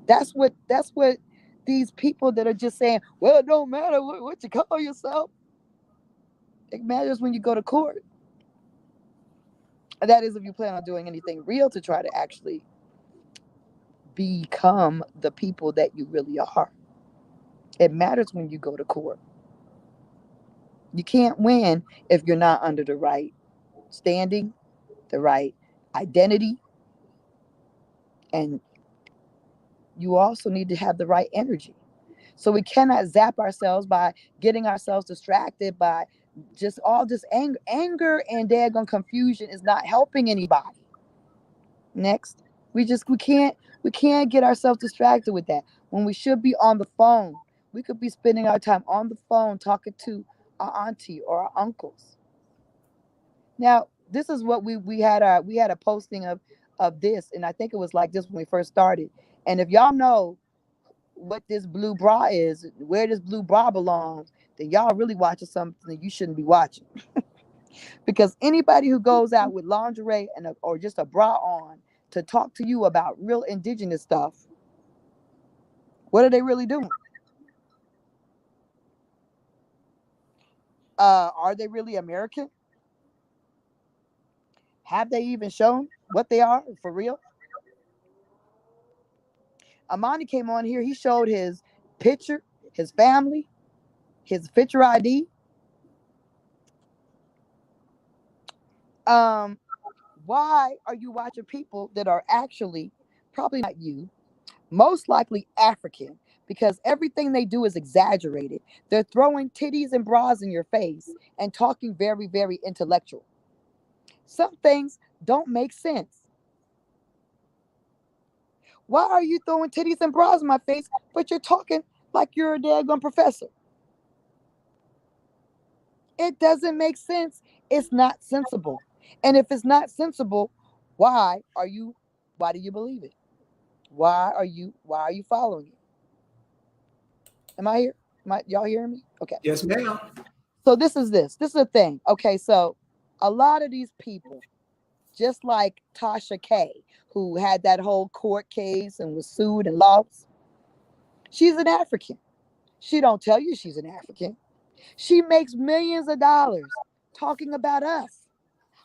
S2: That's what these people that are just saying, well, it don't matter what you call yourself. It matters when you go to court. And that is if you plan on doing anything real to try to actually become the people that you really are. It matters when you go to court. You can't win if you're not under the right standing, the right identity, and you also need to have the right energy. So we cannot zap ourselves by getting ourselves distracted by just all this anger. Anger and daggone confusion is not helping anybody. Next. We can't get ourselves distracted with that. When we should be on the phone, we could be spending our time on the phone talking to our auntie or our uncles. Now, this is what we had a posting of this, and I think it was like this when we first started. And if y'all know what this blue bra is, where this blue bra belongs, then y'all really watching something you shouldn't be watching. Because anybody who goes out with lingerie or just a bra on to talk to you about real indigenous stuff, what are they really doing? Are they really American? Have they even shown what they are for real? Amani came on here. He showed his picture, his family, his picture ID. Um, why are you watching people that are actually probably not you, most likely African, because everything they do is exaggerated. They're throwing titties and bras in your face and talking very, very intellectual. Some things don't make sense. Why are you throwing titties and bras in my face, but you're talking like you're a daggone professor? It doesn't make sense. It's not sensible. And if it's not sensible, why do you believe it? Why are you following it? Am I here? Y'all hearing me? Okay.
S1: Yes, ma'am.
S2: So this is a thing. Okay, so a lot of these people Just like Tasha K, who had that whole court case and was sued and lost. She's an African. She don't tell you she's an African. She makes millions of dollars talking about us.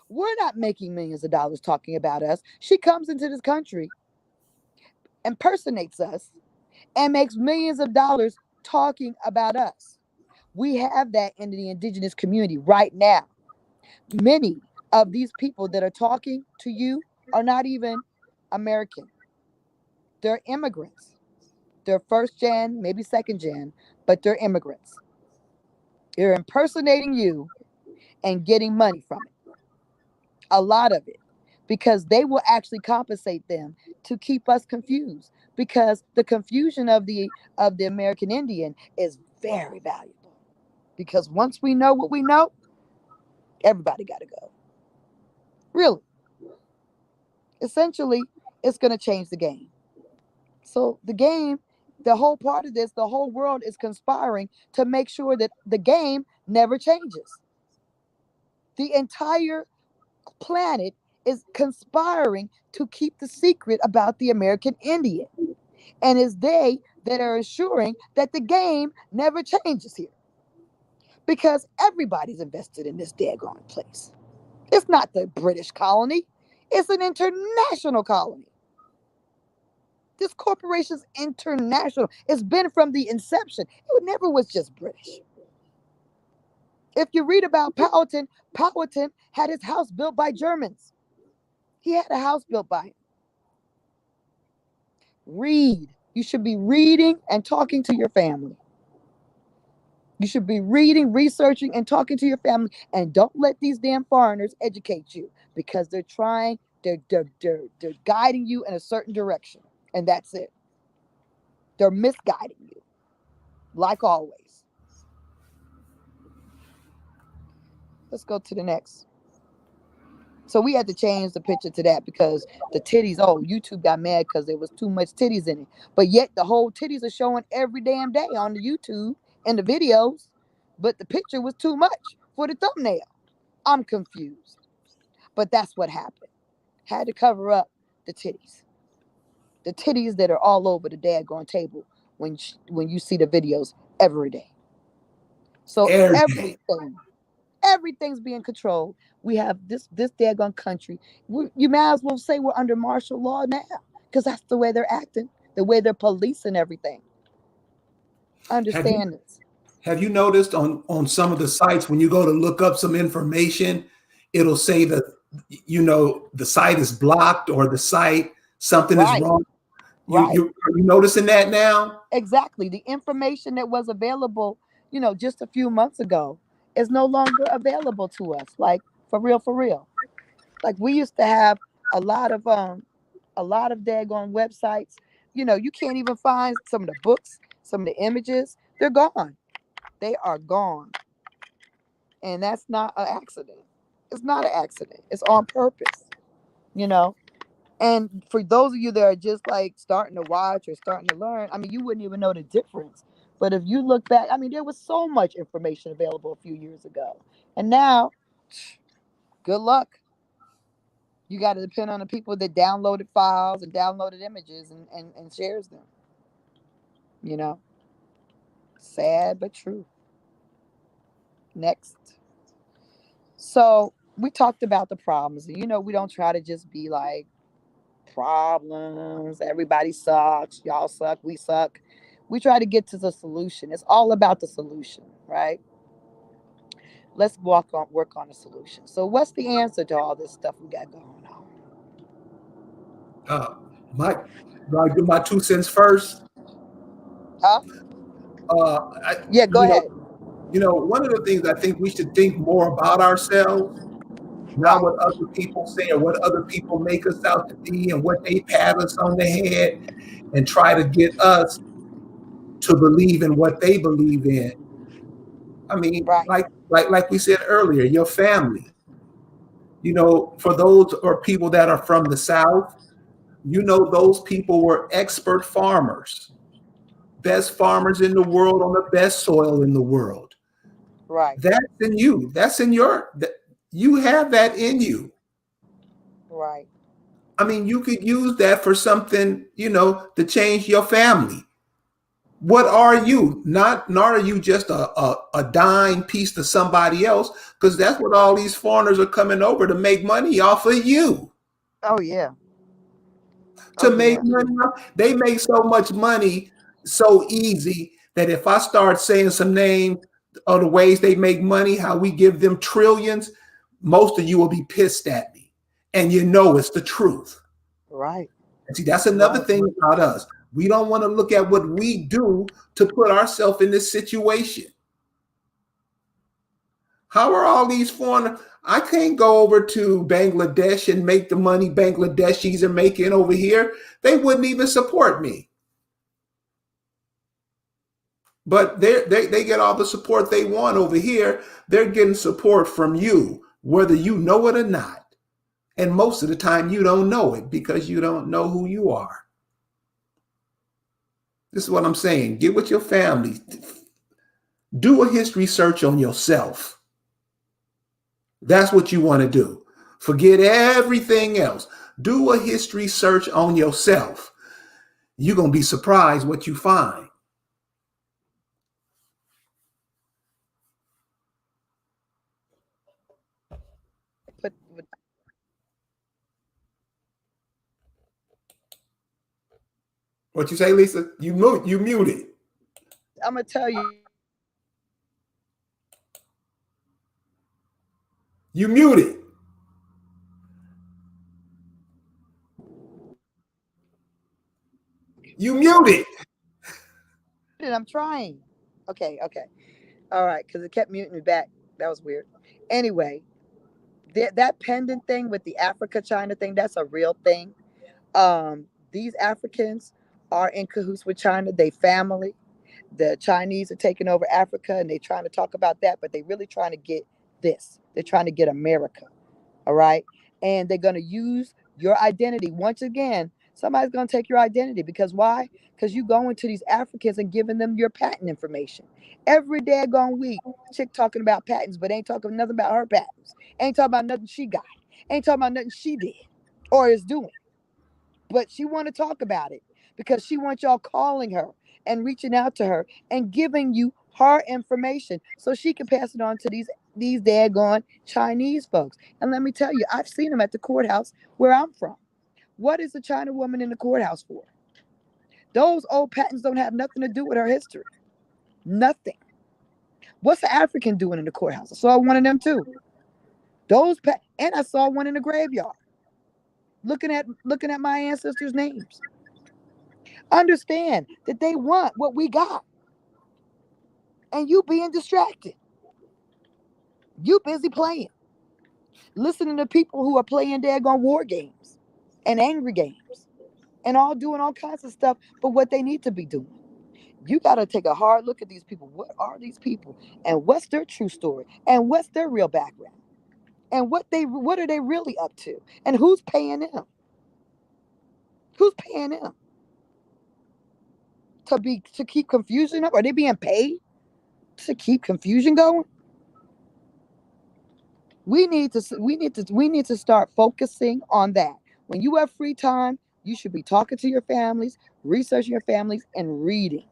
S2: We're not making millions of dollars talking about us. She comes into this country, impersonates us, and makes millions of dollars talking about us. We have that in the indigenous community right now. Many of these people that are talking to you are not even American. They're immigrants. They're first gen, maybe second gen, but they're immigrants. They're impersonating you and getting money from it. A lot of it. Because they will actually compensate them to keep us confused. Because the confusion of the American Indian is very valuable. Because once we know what we know, everybody gotta go. Really. Essentially, it's gonna change the game. So the game, the whole part of this, the whole world is conspiring to make sure that the game never changes. The entire planet is conspiring to keep the secret about the American Indian. And it's they that are ensuring that the game never changes here. Because everybody's invested in this daggone place. It's not the British colony, it's an international colony. This corporation's international. It's been from the inception. It never was just British. If you read about Powhatan, Powhatan had his house built by Germans. He had a house built by him. Read. You should be reading and talking to your family. You should be reading, researching, and talking to your family. And don't let these damn foreigners educate you because they're trying, they're guiding you in a certain direction. And that's it. They're misguiding you, like always. Let's go to the next. So we had to change the picture to that because the titties, oh, YouTube got mad because there was too much titties in it. But yet the whole titties are showing every damn day on the YouTube and the videos. But the picture was too much for the thumbnail. I'm confused. But that's what happened. Had to cover up the titties. The titties that are all over the daggone table when you see the videos every day. So
S1: Every day.
S2: everything's being controlled. We have this daggone country. You might as well say we're under martial law now because that's the way they're acting, the way they're policing everything.
S1: Have you
S2: Understand this.
S1: have you noticed on some of the sites when you go to look up some information, it'll say that the site is blocked or the site something is
S2: Right,
S1: wrong.
S2: right.
S1: Are you noticing that now?
S2: Exactly. The information that was available, just a few months ago is no longer available to us. Like for real, for real. Like we used to have a lot of a lot of daggone websites. You can't even find some of the books, some of the images. They're gone. They are gone. And that's not an accident. It's not an accident. It's on purpose, you know. And for those of you that are just like starting to watch or starting to learn, I mean, you wouldn't even know the difference. But if you look back, I mean, there was so much information available a few years ago. And now, good luck. You got to depend on the people that downloaded files and downloaded images and shares them. You know, sad but true. Next. So we talked about the problems. And, we don't try to just be like problems. Everybody sucks. Y'all suck. We suck. We try to get to the solution. It's all about the solution, right? Let's work on a solution. So what's the answer to all this stuff we got going on?
S1: Uh, my, do I do my 2 cents first?
S2: Huh?
S1: I,
S2: Yeah, go ahead.
S1: one of the things I think we should think more about ourselves, not
S2: Right,
S1: what other people say or what other people make us out to be and what they pat us on the head and try to get us to believe in what they believe in. I mean,
S2: right,
S1: like we said earlier, your family. For those or people that are from the South, those people were expert farmers, best farmers in the world on the best soil in the world.
S2: right,
S1: That's in you. That's in you have that in you.
S2: Right.
S1: I mean, you could use that for something, to change your family. What are you? Not are you just a dime piece to somebody else? Because that's what all these foreigners are coming over to make money off of you.
S2: Oh yeah.
S1: To
S2: Oh
S1: make
S2: yeah.
S1: money, they make so much money so easy that if I start saying some names of the ways they make money, how we give them trillions, most of you will be pissed at me. And it's the truth.
S2: Right.
S1: And see, that's another
S2: Right.
S1: thing about us. We don't want to look at what we do to put ourselves in this situation. How are all these foreign? I can't go over to Bangladesh and make the money Bangladeshis are making over here. They wouldn't even support me. But they get all the support they want over here. They're getting support from you, whether you know it or not. And most of the time, you don't know it because you don't know who you are. This is what I'm saying. Get with your family. Do a history search on yourself. That's what you want to do. Forget everything else. Do a history search on yourself. You're going to be surprised what you find.
S2: Put
S1: What you say, Lisa? You muted.
S2: I'm gonna tell you.
S1: You muted. You muted.
S2: I'm trying. Okay. Okay. All right. Because it kept muting me back. That was weird. Anyway, that pendant thing with the Africa China thing, that's a real thing. These Africans are in cahoots with China. They family. The Chinese are taking over Africa and they're trying to talk about that, but they're really trying to get this. They're trying to get America. All right. And they're going to use your identity. Once again, somebody's going to take your identity because why? Because you go into these Africans and giving them your patent information. Every daggone week, chick talking about patents, but ain't talking nothing about her patents. Ain't talking about nothing she got. Ain't talking about nothing she did or is doing. But she want to talk about it because she wants y'all calling her and reaching out to her and giving you her information so she can pass it on to these daggone Chinese folks. And let me tell you, I've seen them at the courthouse where I'm from. What is a China woman in the courthouse for? Those old patents don't have nothing to do with her history. Nothing. What's the African doing in the courthouse? I saw one of them too. And I saw one in the graveyard looking at my ancestors' names. Understand that they want what we got, and you being distracted. You busy playing, listening to people who are playing daggone war games and angry games and all doing all kinds of stuff, but what they need to be doing. You got to take a hard look at these people. What are these people, and what's their true story, and what's their real background, and what are they really up to, and who's paying them? Who's paying them to keep confusion up? Are they being paid to keep confusion going? We need to start focusing on that. When you have free time, you should be talking to your families, researching your families, and reading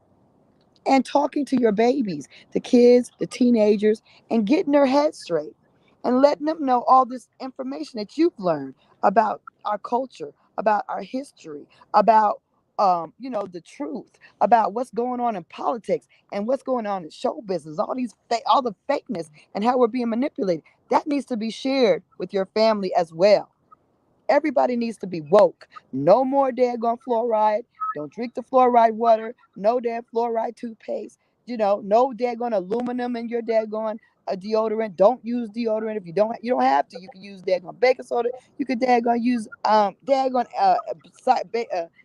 S2: and talking to your babies, the kids, the teenagers, and getting their heads straight and letting them know all this information that you've learned about our culture, about our history, about the truth, about what's going on in politics and what's going on in show business, all the fakeness and how we're being manipulated. That needs to be shared with your family as well. Everybody needs to be woke. No more daggone fluoride. Don't drink the fluoride water. No damn fluoride toothpaste. No daggone aluminum in your daggone deodorant. Don't use deodorant if you don't have to. You can use daggone baking soda. You could daggone use daggone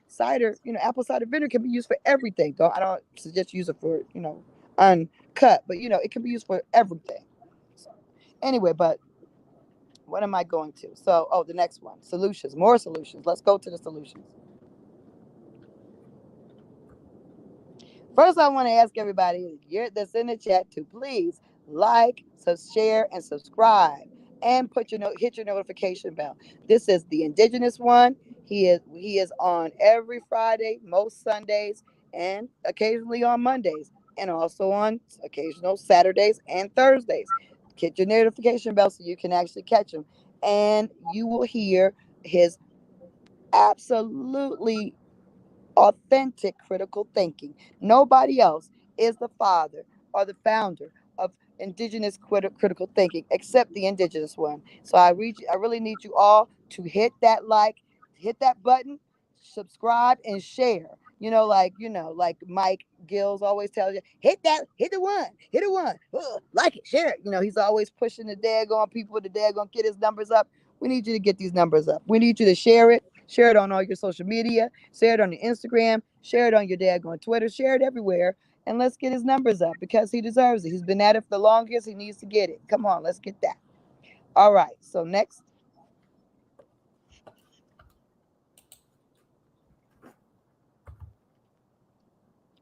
S2: cider. Apple cider vinegar can be used for everything. I don't suggest use it for uncut, but it can be used for everything. So anyway, but what am I going to? So, the next one, solutions, more solutions. Let's go to the solutions. First, I want to ask everybody that's in the chat to please like, share, and subscribe. and hit your notification bell. This is the Indigenous one. He is on every Friday, most Sundays, and occasionally on Mondays, and also on occasional Saturdays and Thursdays. Hit your notification bell so you can actually catch him, and you will hear his absolutely authentic critical thinking. Nobody else is the father or the founder of indigenous critical thinking except the indigenous one. So I really need you all to hit that like, hit that button, subscribe and share. Like Mike Gills always tells you, hit the one, like it, share it. He's always pushing the daggone people, the daggone get his numbers up. We need you to get these numbers up. We need you to share it. Share it on all your social media. Share it on your Instagram. Share it on your daggone Twitter. Share it everywhere. And let's get his numbers up because he deserves it. He's been at it for the longest. He needs to get it. Come on, let's get that. All right. So next.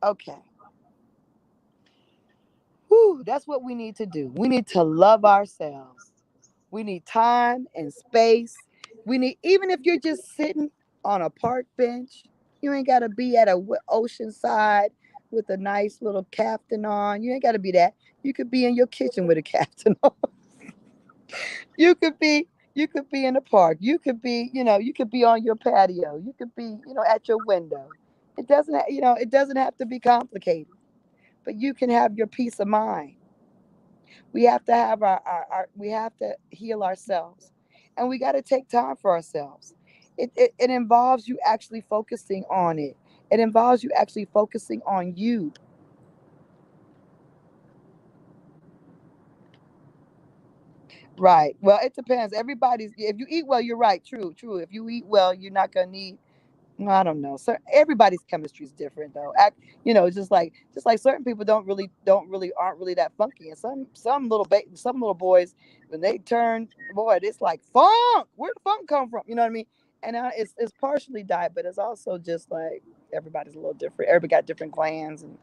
S2: Okay. Whew, that's what we need to do. We need to love ourselves. We need time and space. We need, even if you're just sitting on a park bench, you ain't got to be at a ocean side with a nice little captain on. You ain't got to be that. You could be in your kitchen with a captain on. You could be you could be in the park. You could be on your patio. You could be, at your window. It doesn't have to be complicated, but you can have your peace of mind. We have to have our we have to heal ourselves, and we got to take time for ourselves. It involves you actually focusing on it. It involves you actually focusing on you. Right. Well, it depends. If you eat well, you're right. True, true. If you eat well, you're not going to need, well, I don't know. So everybody's chemistry is different though. Just like certain people aren't really that funky, and some little boys, when they turn, boy, it's like funk. Where the funk come from? You know what I mean? And it's partially diet, but it's also just like everybody's a little different. Everybody got different glands and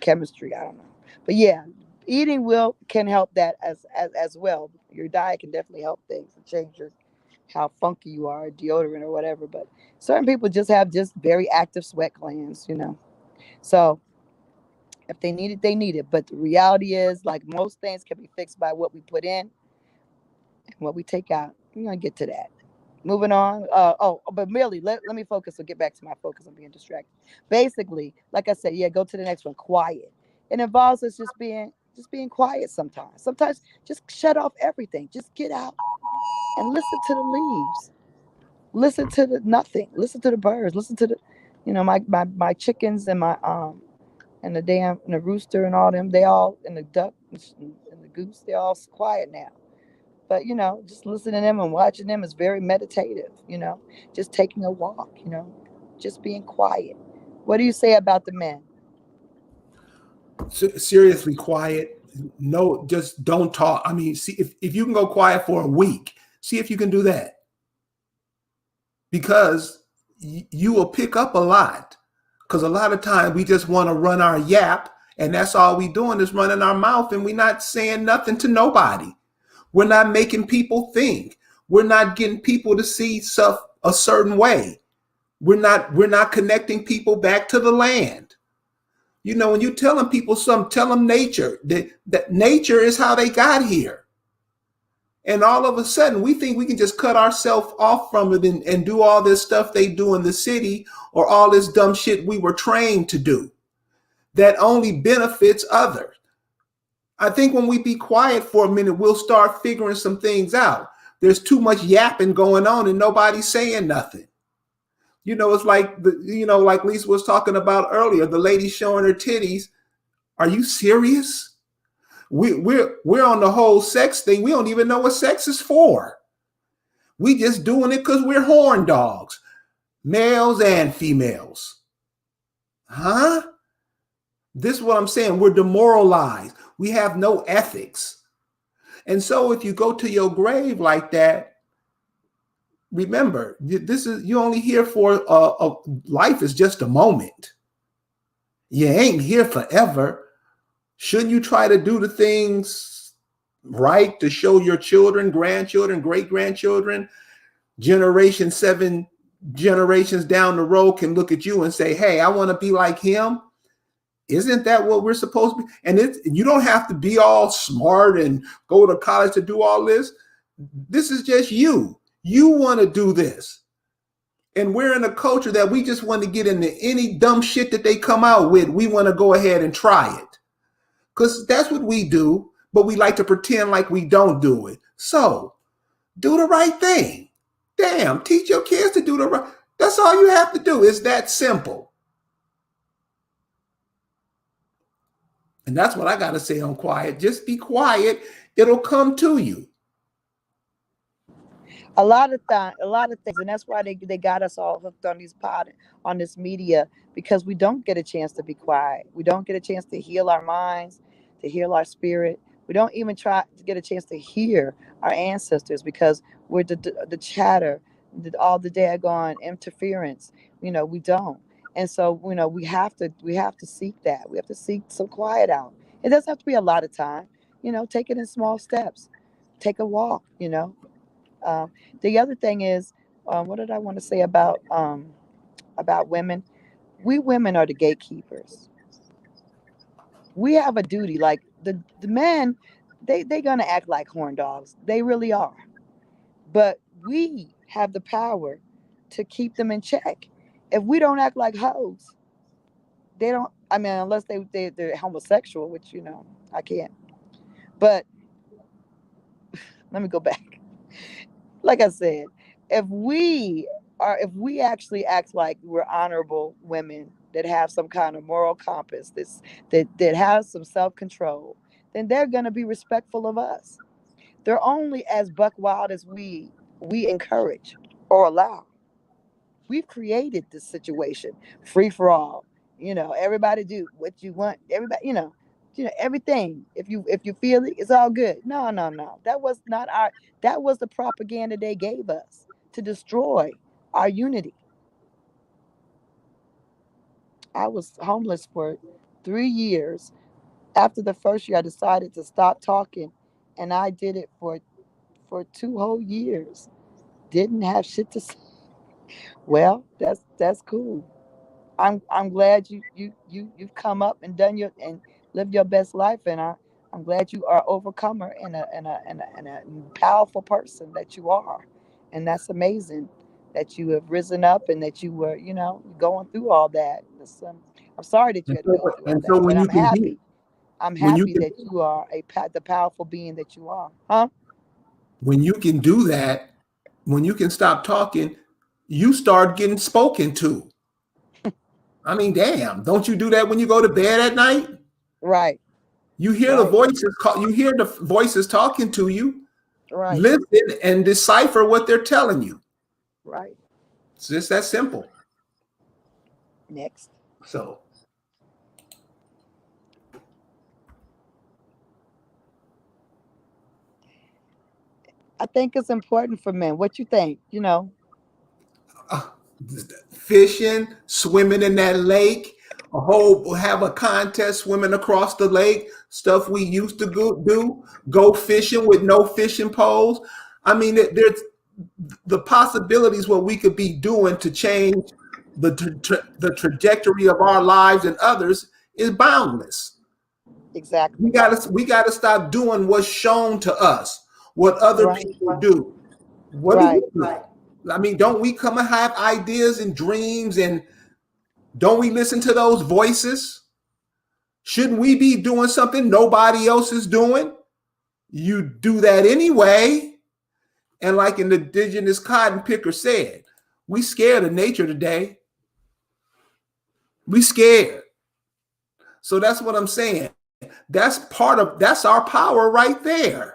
S2: chemistry. I don't know, but yeah, eating will can help that as well. Your diet can definitely help things and change your how funky you are, deodorant or whatever. But certain people just have just very active sweat glands. So if they need it, they need it. But the reality is, like most things can be fixed by what we put in and what we take out. We're gonna get to that. Moving on. But merely let me focus. So get back to my focus. I'm being distracted. Basically, like I said, yeah, go to the next one. Quiet. It involves us just being quiet sometimes. Sometimes just shut off everything. Just get out and listen to the leaves. Listen to the nothing. Listen to the birds. Listen to my chickens and the rooster and all them. They all and the duck and the goose. They're all quiet now. But just listening to them and watching them is very meditative. Just taking a walk. Just being quiet. What do you say about the men?
S1: Seriously quiet. No, just don't talk. I mean, see if you can go quiet for a week, see if you can do that, because you will pick up a lot. Because a lot of time we just want to run our yap, and that's all we doing is running our mouth, and we're not saying nothing to nobody. We're not making people think. We're not getting people to see stuff a certain way. We're not connecting people back to the land. When you telling people something, tell them nature. That nature is how they got here. And all of a sudden, we think we can just cut ourselves off from it and do all this stuff they do in the city, or all this dumb shit we were trained to do that only benefits others. I think when we be quiet for a minute, we'll start figuring some things out. There's too much yapping going on and nobody's saying nothing. It's like like Lisa was talking about earlier, the lady showing her titties. Are you serious? We're on the whole sex thing. We don't even know what sex is for. We just doing it because we're horn dogs, males and females. Huh? This is what I'm saying. We're demoralized. We have no ethics. And so if you go to your grave like that, remember, you only here for life is just a moment. You ain't here forever. Shouldn't you try to do the things right? To show your children, grandchildren, great grandchildren, generation 7 generations down the road can look at you and say, hey, I want to be like him. Isn't that what we're supposed to be? And you don't have to be all smart and go to college to do all this. This is just you. You want to do this. And we're in a culture that we just want to get into any dumb shit that they come out with. We want to go ahead and try it. Because that's what we do. But we like to pretend like we don't do it. So do the right thing. Damn, teach your kids to do the right. That's all you have to do. It's that simple. And that's what I got to say on quiet. Just be quiet. It'll come to you.
S2: A lot of things, and that's why they got us all hooked on on this media, because we don't get a chance to be quiet. We don't get a chance to heal our minds, to heal our spirit. We don't even try to get a chance to hear our ancestors, because we're the chatter, all the daggone interference. We don't, and so we have to seek that. We have to seek some quiet out. It doesn't have to be a lot of time. Take it in small steps. Take a walk. um, the other thing is, what did I want to say about women? We women are the gatekeepers. We have a duty. Like the men, they gonna act like horn dogs. They really are. But we have the power to keep them in check. If we don't act like hoes, they don't. I mean, unless they're homosexual, which I can't. But let me go back. Like I said, if we actually act like we're honorable women that have some kind of moral compass, that has some self-control, then they're going to be respectful of us. They're only as buck wild as we encourage or allow. We've created this situation, free for all. Everybody do what you want. Everybody, everything. If you feel it, it's all good. No, no, no. That was not our. That was the propaganda they gave us to destroy our unity. I was homeless for 3 years. After the first year, I decided to stop talking, and I did it for 2 whole years. Didn't have shit to say. Well, that's cool. I'm glad you've come up and done your and lived your best life, and I'm glad you are overcomer and a powerful person that you are, and that's amazing that you have risen up and that you were going through all that. I'm sorry that you
S1: And
S2: had to
S1: so,
S2: go through all
S1: and so
S2: that, but I'm happy. I'm
S1: when you
S2: happy
S1: can,
S2: that you are the powerful being that you are, huh?
S1: when you can do that, when you can stop talking, you start getting spoken to. I mean, damn, don't you do that when you go to bed at night?
S2: Right,
S1: You hear the
S2: right,
S1: voices call, you hear the voices talking to you.
S2: right,
S1: Listen and decipher what they're telling you.
S2: right.
S1: It's just that simple.
S2: Next.
S1: So
S2: I think it's important for men. What you think?
S1: uh, fishing, swimming in that lake, a whole have a contest swimming across the lake, stuff we used to go fishing with no fishing poles. I mean, there's the possibilities what we could be doing to change the trajectory of our lives and others is boundless.
S2: Exactly.
S1: We gotta stop doing what's shown to us, what other
S2: Right.
S1: people do. What do we
S2: Right.
S1: do? I mean, don't we come and have ideas and dreams, and don't we listen to those voices? Shouldn't we be doing something nobody else is doing? You do that anyway. And like an indigenous cotton picker said, we scared of nature today. We scared. So that's what I'm saying. That's our power right there.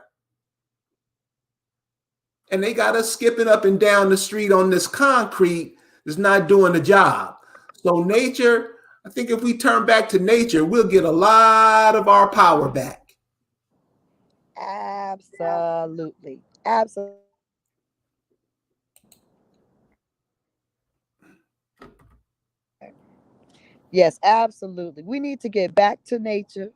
S1: And they got us skipping up and down the street on this concrete that's not doing the job. So nature, I think if we turn back to nature, we'll get a lot of our power back.
S2: Absolutely. Absolutely. Yes, absolutely. We need to get back to nature.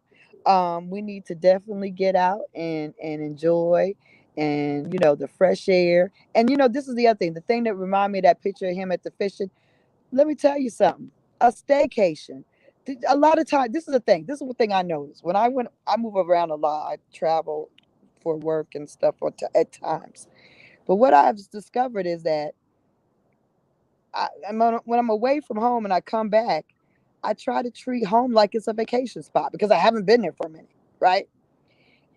S2: We need to definitely get out and enjoy, and the fresh air. And this is the other thing. The thing that remind me of that picture of him at the fishing. Let me tell you something. A staycation. A lot of time, this is the thing. This is one thing I noticed when I move around a lot. I travel for work and stuff at times. But what I've discovered is that when I'm away from home and I come back, I try to treat home like it's a vacation spot because I haven't been there for a minute, right?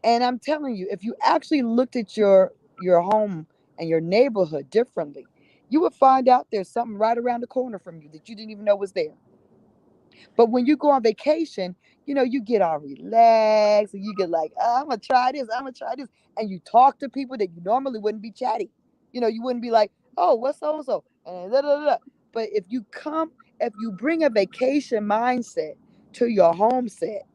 S2: And I'm telling you, if you actually looked at your home and your neighborhood differently, you would find out there's something right around the corner from you that you didn't even know was there. But when you go on vacation, you get all relaxed and you get like, oh, I'm gonna try this, I'm gonna try this. And you talk to people that you normally wouldn't be chatty. You wouldn't be like, oh, what's so and so? And da, da, da, da. But if you bring a vacation mindset to your home set,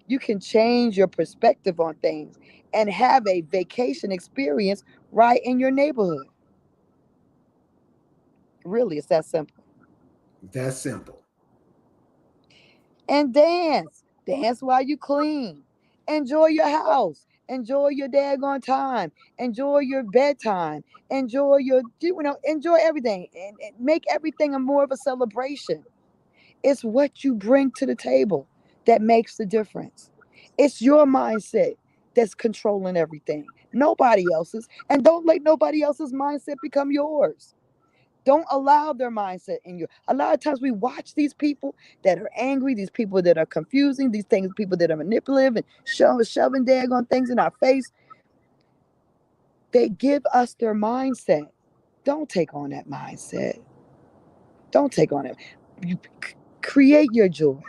S2: you can change your perspective on things and have a vacation experience right in your neighborhood. Really, it's that simple.
S1: That's simple.
S2: And dance. Dance while you clean. Enjoy your house. Enjoy your daggone time. Enjoy your bedtime. Enjoy everything and make everything a more of a celebration. It's what you bring to the table that makes the difference. It's your mindset that's controlling everything. Nobody else's. And don't let nobody else's mindset become yours. Don't allow their mindset in you. A lot of times we watch these people that are angry, these people that are confusing, these things, people that are manipulative and shoving daggone things in our face. They give us their mindset. Don't take on that mindset. Don't take on it. You create your joy.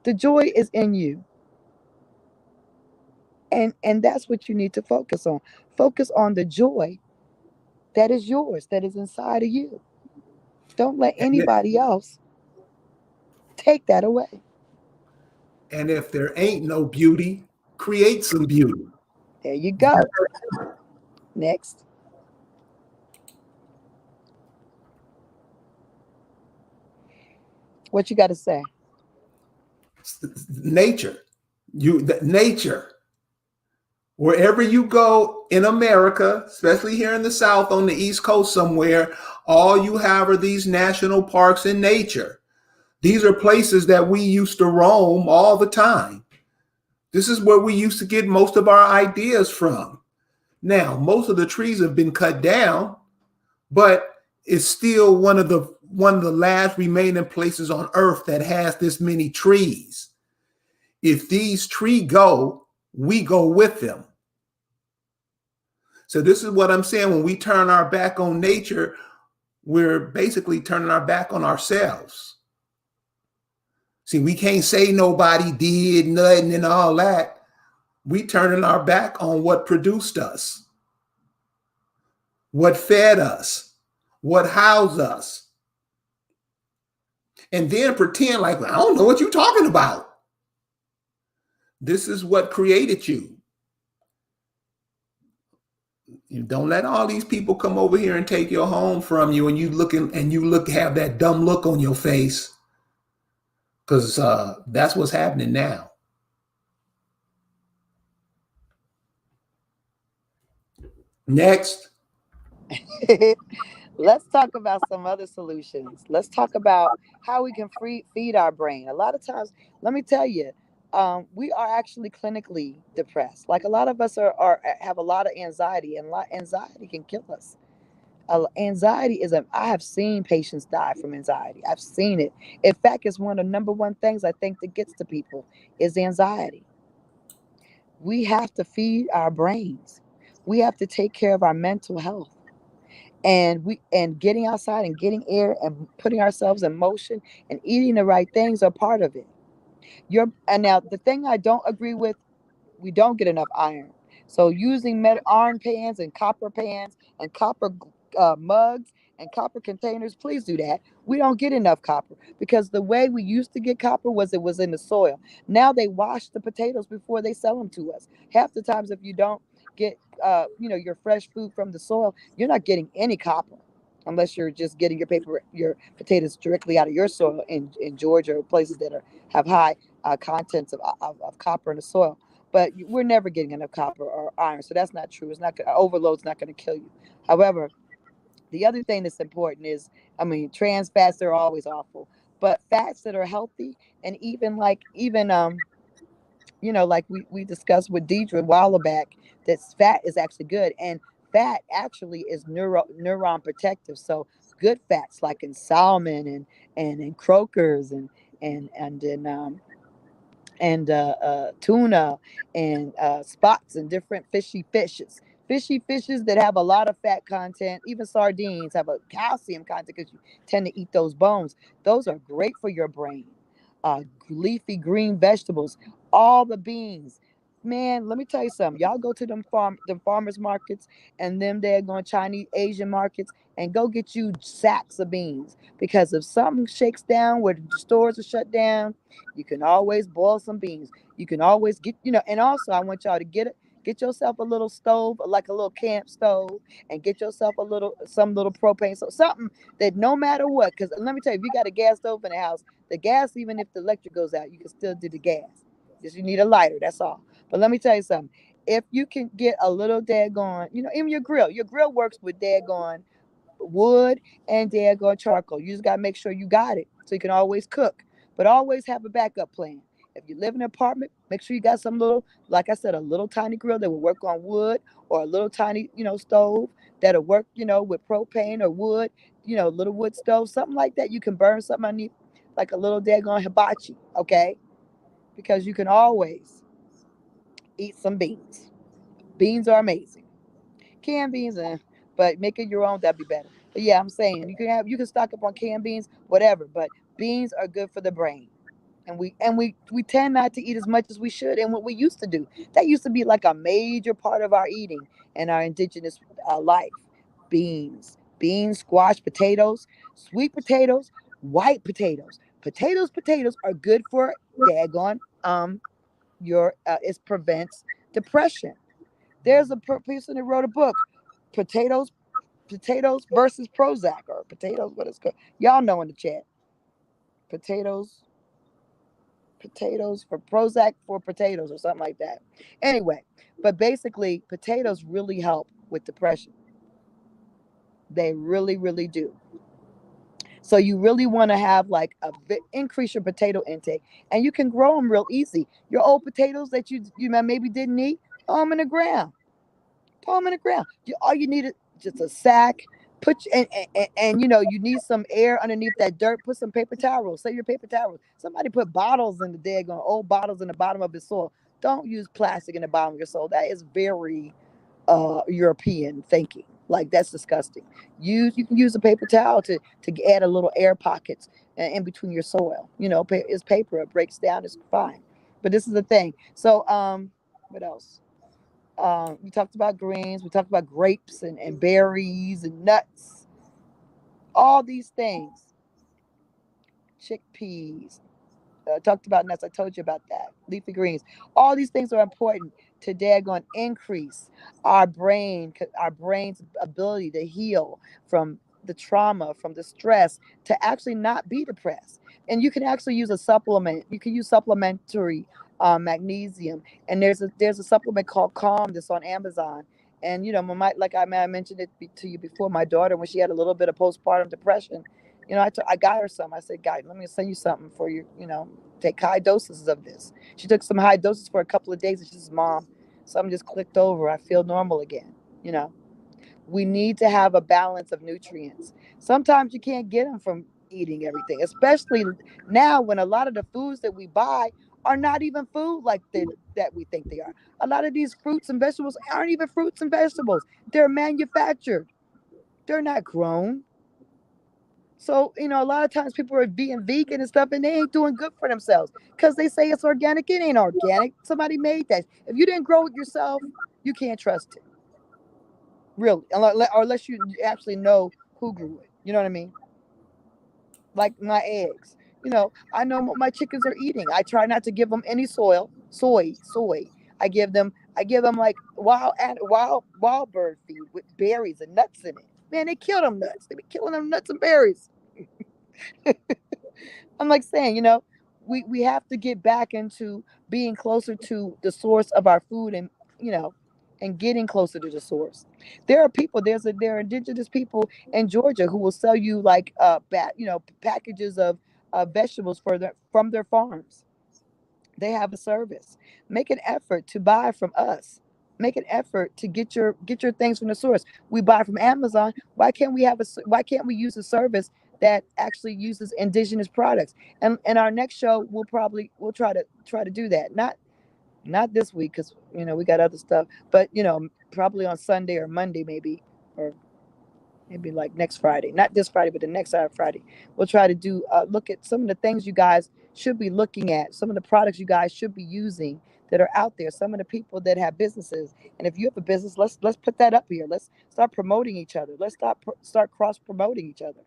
S2: The joy is in you. And that's what you need to focus on. Focus on the joy that is yours, that is inside of you. Don't let
S1: And,
S2: anybody else take that away.
S1: and if there ain't no beauty, create some beauty.
S2: There you go. Next. What you got to say?
S1: Nature, nature. Wherever you go in America, especially here in the South on the East Coast somewhere, all you have are these national parks and nature. These are places that we used to roam all the time. This is where we used to get most of our ideas from. Now, most of the trees have been cut down, but it's still one of the last remaining places on earth that has this many trees. If these trees go, we go with them. So this is what I'm saying. When we turn our back on nature, we're basically turning our back on ourselves. See, we can't say nobody did nothing and all that. We turning our back on what produced us, what fed us, what housed us, and then pretend like I don't know what you're talking about. This is what created you. You don't let all these people come over here and take your home from you, and you have that dumb look on your face, because that's what's happening now. Next.
S2: Let's talk about some other solutions. Let's talk about how we can feed our brain. A lot of times, let me tell you, we are actually clinically depressed. Like a lot of us are have a lot of anxiety, and anxiety can kill us. Anxiety is a. I have seen patients die from anxiety. I've seen it. In fact, it's one of the number one things I think that gets to people is anxiety. We have to feed our brains. We have to take care of our mental health, and getting outside and getting air and putting ourselves in motion and eating the right things are part of it. And now the thing I don't agree with, we don't get enough iron. So using iron pans and copper pans and copper mugs and copper containers, please do that. We don't get enough copper because the way we used to get copper was it was in the soil. Now they wash the potatoes before they sell them to us. Half the times, if you don't get your fresh food from the soil, you're not getting any copper. unless you're just getting your potatoes directly out of your soil in Georgia or places that have high contents of copper in the soil. But we're never getting enough copper or iron, so that's not true. It's not overload's not going to kill you. However, the other thing that's important is, I mean, trans fats, they're always awful, but fats that are healthy, and even like we discussed with Deidre a while back, that fat is actually good. And fat actually is neuron protective. So good fats like in salmon and croakers and tuna and spots and different fishy fishes that have a lot of fat content. Even sardines have a calcium content because you tend to eat those bones. Those are great for your brain. Leafy green vegetables, all the beans. Man, let me tell you something. Y'all go to them farmers markets and them daggone Chinese Asian markets and go get you sacks of beans, because if something shakes down where the stores are shut down, you can always boil some beans. You can always and also I want y'all to get yourself a little stove, like a little camp stove, and get yourself some little propane, so something that no matter what. Because let me tell you, if you got a gas stove in the house, the gas, even if the electric goes out, you can still do the gas. Just you need a lighter, that's all. But let me tell you something. If you can get a little daggone, even your grill works with daggone wood and daggone charcoal. You just got to make sure you got it so you can always cook. But always have a backup plan. If you live in an apartment, make sure you got some little, like I said, a little tiny grill that will work on wood, or a little tiny, stove that'll work, with propane or wood, little wood stove, something like that. You can burn something underneath, like a little daggone hibachi, okay? Because you can always eat some beans. Beans are amazing. Canned beans, but make it your own. That'd be better. But yeah, I'm saying you can stock up on canned beans, whatever. But beans are good for the brain, and we tend not to eat as much as we should, and what we used to do. That used to be like a major part of our eating and our indigenous life. Beans, squash, potatoes, sweet potatoes, white potatoes. Potatoes are good for daggone your it prevents depression. There's a person that wrote a book, potatoes, potatoes versus Prozac, or potatoes. What it's called? Y'all know in the chat. Potatoes, potatoes for Prozac for potatoes, or something like that. Anyway, but basically, potatoes really help with depression. They really, really do. So you really want to have like increase your potato intake, and you can grow them real easy. Your old potatoes that you maybe didn't eat, throw them in the ground. Throw them in the ground. All you need is just a sack. And you need some air underneath that dirt. Put some paper towels. Save your paper towels. Somebody put bottles in the daggone old bottles in the bottom of the soil. Don't use plastic in the bottom of your soil. That is very European thinking. Like, that's disgusting. You can use a paper towel to add a little air pockets in between your soil. It's paper. It breaks down. It's fine. But this is the thing. So what else? We talked about greens. We talked about grapes and berries and nuts. All these things. Chickpeas. Talked about nuts. I told you about that. Leafy greens. All these things are important to daggone increase our brain's ability to heal from the trauma, from the stress, to actually not be depressed. And you can actually use a supplement. You can use supplementary magnesium. And there's a supplement called Calm that's on Amazon. And like I mentioned it to you before, my daughter, when she had a little bit of postpartum depression, I got her some. I said, "God, let me send you something for you. Take high doses of this." She took some high doses for a couple of days, and she says, "Mom, something just clicked over. I feel normal again." We need to have a balance of nutrients. Sometimes you can't get them from eating everything, especially now when a lot of the foods that we buy are not even food like that we think they are. A lot of these fruits and vegetables aren't even fruits and vegetables. They're manufactured. They're not grown. So, a lot of times people are being vegan and stuff, and they ain't doing good for themselves because they say it's organic. It ain't organic. Somebody made that. If you didn't grow it yourself, you can't trust it. Really. Unless you actually know who grew it. You know what I mean? Like my eggs. I know what my chickens are eating. I try not to give them any soy. I give them like wild bird feed with berries and nuts in it. Man, they kill them nuts. They be killing them nuts and berries. I'm like saying, we have to get back into being closer to the source of our food, and you know and getting closer to the source. There are people, there are indigenous people in Georgia who will sell you like packages of vegetables from their farms. They have a service. Make an effort to buy from us. Make an effort to get your things from the source. We buy from Amazon. Why can't we use a service that actually uses indigenous products? And in our next show, we'll try to do that. Not this week, because we got other stuff, but probably on Sunday or Monday, or maybe like next Friday, not this Friday, but the next Friday. We'll try to do look at some of the things you guys should be looking at, some of the products you guys should be using that are out there, some of the people that have businesses. And if you have a business, let's put that up here. Let's start promoting each other. Let's start cross promoting each other.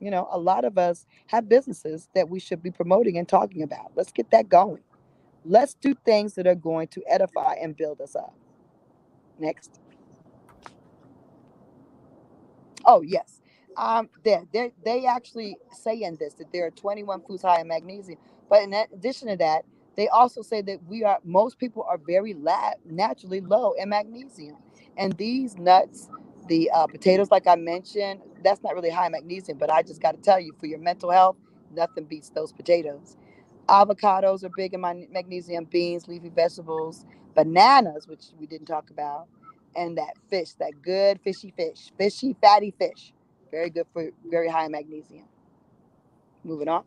S2: A lot of us have businesses that we should be promoting and talking about. Let's get that going. Let's do things that are going to edify and build us up. Next. Oh yes. They actually say in this that there are 21 foods high in magnesium. But in addition to that, they also say that most people are very naturally low in magnesium. And these nuts, the potatoes, like I mentioned, that's not really high in magnesium. But I just got to tell you, for your mental health, nothing beats those potatoes. Avocados are big in my magnesium, beans, leafy vegetables, bananas, which we didn't talk about, and that fish, that good fishy, fatty fish. Very good for very high in magnesium. Moving on.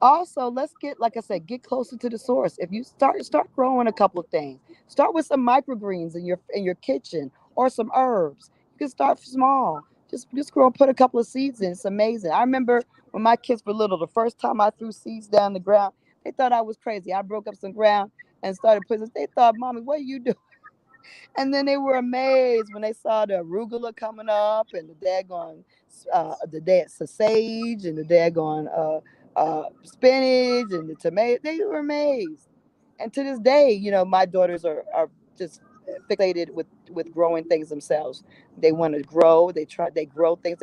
S2: Also, let's get, like I said, get closer to the source. If you start growing a couple of things, start with some microgreens in your kitchen, or some herbs. You can start small. Just grow, put a couple of seeds in. It's amazing. I remember when my kids were little, the first time I threw seeds down the ground, they thought I was crazy. I broke up some ground and started putting. They thought, "Mommy, what are you doing?" And then they were amazed when they saw the arugula coming up, and the dead sage, and the daggone spinach, and the tomato. They were amazed. And to this day, my daughters are just fixated with growing things themselves. They want to grow. They grow things.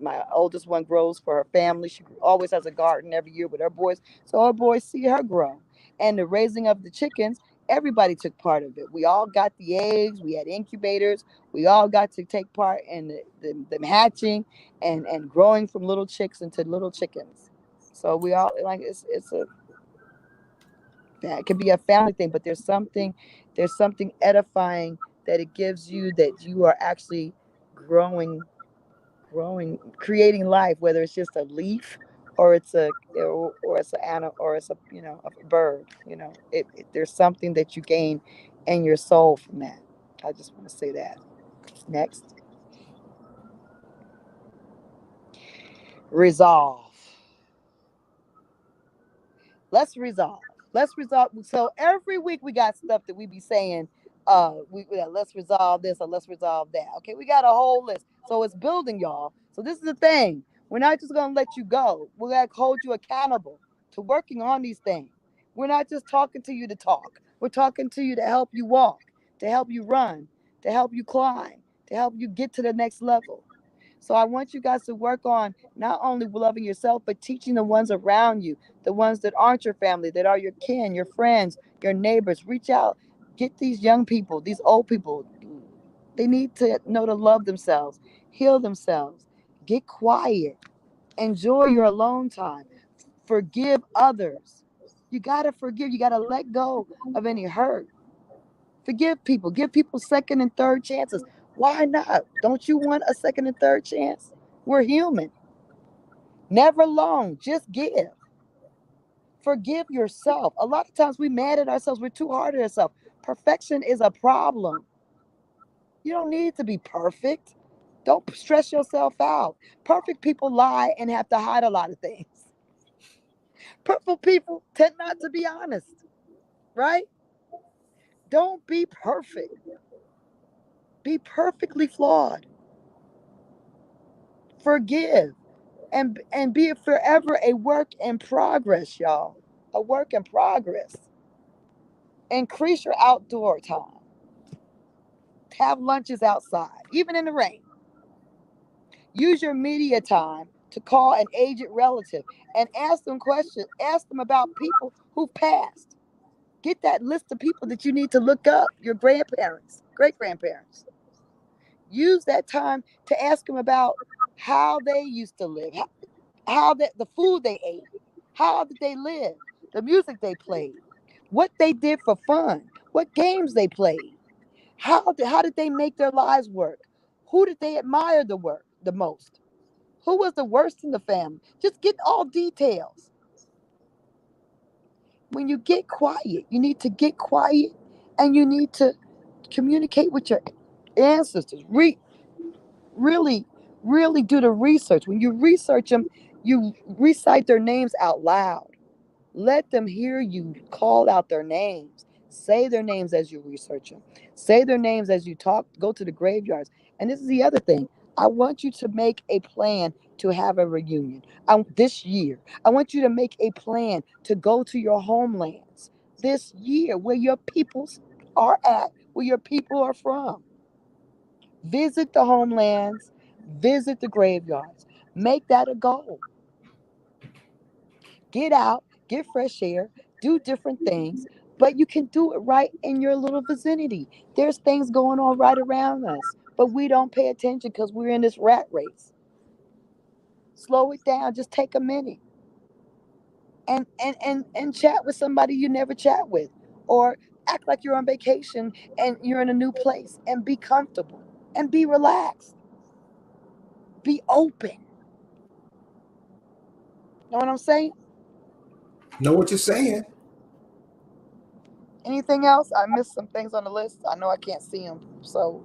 S2: My oldest one grows for her family. She always has a garden every year with her boys, so our boys see her grow. And the raising of the chickens, everybody took part of it. We all got the eggs. We had incubators. We all got to take part in them hatching and growing from little chicks into little chickens. So we all, like, it can be a family thing, but there's something edifying that it gives you, that you are actually growing, creating life, whether it's just a leaf, or it's an animal, or it's a bird. There's something that you gain in your soul from that. I just want to say that. Next. Resolve. Let's resolve. So every week we got stuff that we be saying, let's resolve this, or let's resolve that. Okay, we got a whole list. So it's building, y'all. So this is the thing. We're not just gonna let you go. We're gonna hold you accountable to working on these things. We're not just talking to you to talk. We're talking to you to help you walk, to help you run, to help you climb, to help you get to the next level. So I want you guys to work on not only loving yourself, but teaching the ones around you, the ones that aren't your family, that are your kin, your friends, your neighbors. Reach out, get these young people, these old people. They need to know to love themselves, heal themselves, get quiet, enjoy your alone time, forgive others. You got to forgive. You got to let go of any hurt. Forgive people. Give people second and third chances. Why not? Don't you want a second and third chance? We're human. Never alone. Just give. Forgive yourself. A lot of times we mad at ourselves. We're too hard on ourselves. Perfection is a problem. You don't need to be perfect. Don't stress yourself out. Perfect people lie and have to hide a lot of things. Perfect people tend not to be honest, right? Don't be perfect. Be perfectly flawed. Forgive. And be forever a work in progress, y'all. A work in progress. Increase your outdoor time. Have lunches outside, even in the rain. Use your media time to call an aged relative and ask them questions. Ask them about people who passed. Get that list of people that you need to look up, your grandparents, great grandparents. Use that time to ask them about how they used to live, how the food they ate, how did they live, the music they played, what they did for fun, what games they played, how did they make their lives work, who did they admire the most, who was the worst in the family. Just get all details. When you get quiet, you need to get quiet and you need to communicate with your ancestors. Really, really do the research. When you research them, you recite their names out loud. Let them hear you call out their names. Say their names as you research them. Say their names as you talk, go to the graveyards. And this is the other thing. I want you to make a plan to have a reunion this year. I want you to make a plan to go to your homelands this year where your peoples are at, where your people are from. Visit the homelands, visit the graveyards. Make that a goal. Get out, get fresh air, do different things, but you can do it right in your little vicinity. There's things going on right around us, but we don't pay attention because we're in this rat race. Slow it down, just take a minute and chat with somebody you never chat with, or act like you're on vacation and you're in a new place and be comfortable and be relaxed. Be open. Know what I'm saying?
S1: Know what you're saying?
S2: Anything else? I missed some things on the list. I know I can't see them. So,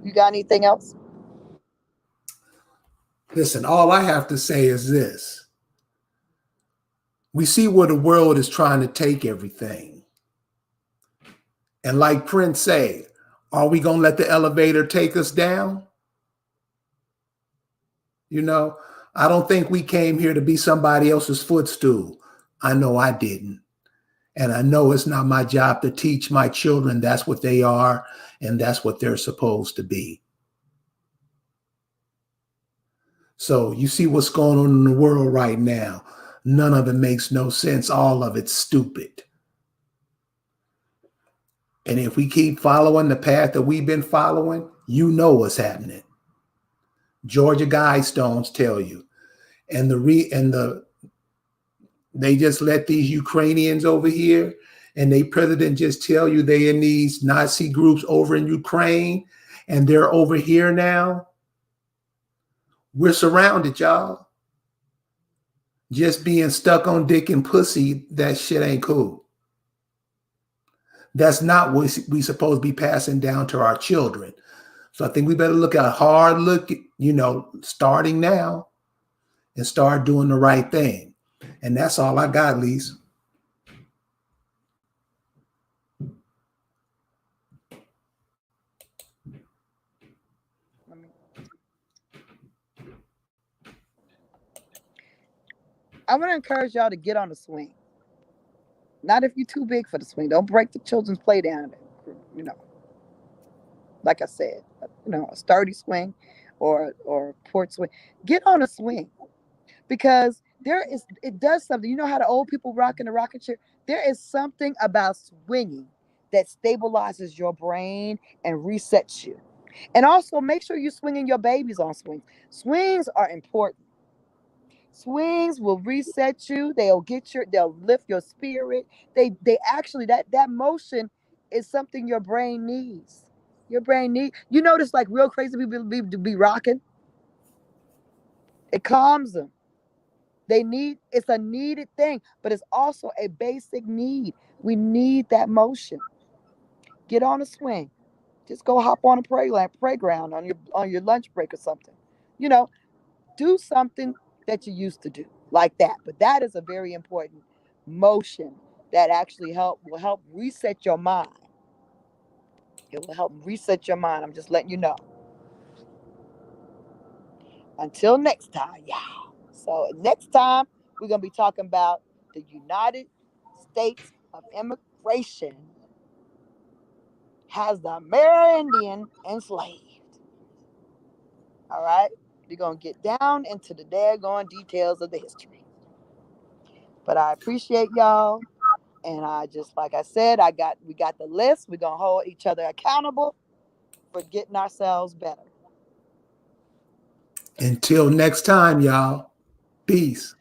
S2: you got anything else?
S1: Listen, all I have to say is this. We see where the world is trying to take everything. And like Prince say, are we going to let the elevator take us down? You know, I don't think we came here to be somebody else's footstool. I know I didn't. And I know it's not my job to teach my children that's what they are and that's what they're supposed to be. So you see what's going on in the world right now. None of it makes no sense. All of it's stupid. And if we keep following the path that we've been following, you know what's happening. Georgia Guidestones tell you. And they just let these Ukrainians over here and they president just tell you they in these Nazi groups over in Ukraine and they're over here now. We're surrounded, y'all. Just being stuck on dick and pussy, that shit ain't cool. That's not what we supposed to be passing down to our children. So I think we better look at a hard look, starting now and start doing the right thing. And that's all I got, Lise.
S2: I want to encourage y'all to get on the swing. Not if you're too big for the swing. Don't break the children's play down. You know, like I said, a sturdy swing or port swing. Get on a swing because it does something. You know how the old people rock in the rocking chair? There is something about swinging that stabilizes your brain and resets you. And also make sure you're swinging your babies on swings. Swings are important. Swings will reset you. They'll lift your spirit. They actually that motion is something your brain needs. Your brain needs. You notice like real crazy people be rocking. It calms them. It's a needed thing, but it's also a basic need. We need that motion. Get on a swing. Just go hop on a playground on your lunch break or something. You know, do something that you used to do like that. But that is a very important motion that actually will help reset your mind. It will help reset your mind. I'm just letting you know. Until next time, y'all. So next time we're gonna be talking about the United States of Immigration has the Amerindian enslaved. All right? We're going to get down into the daggone details of the history. But I appreciate y'all. And I just, like I said, we got the list. We're going to hold each other accountable for getting ourselves better.
S1: Until next time, y'all. Peace.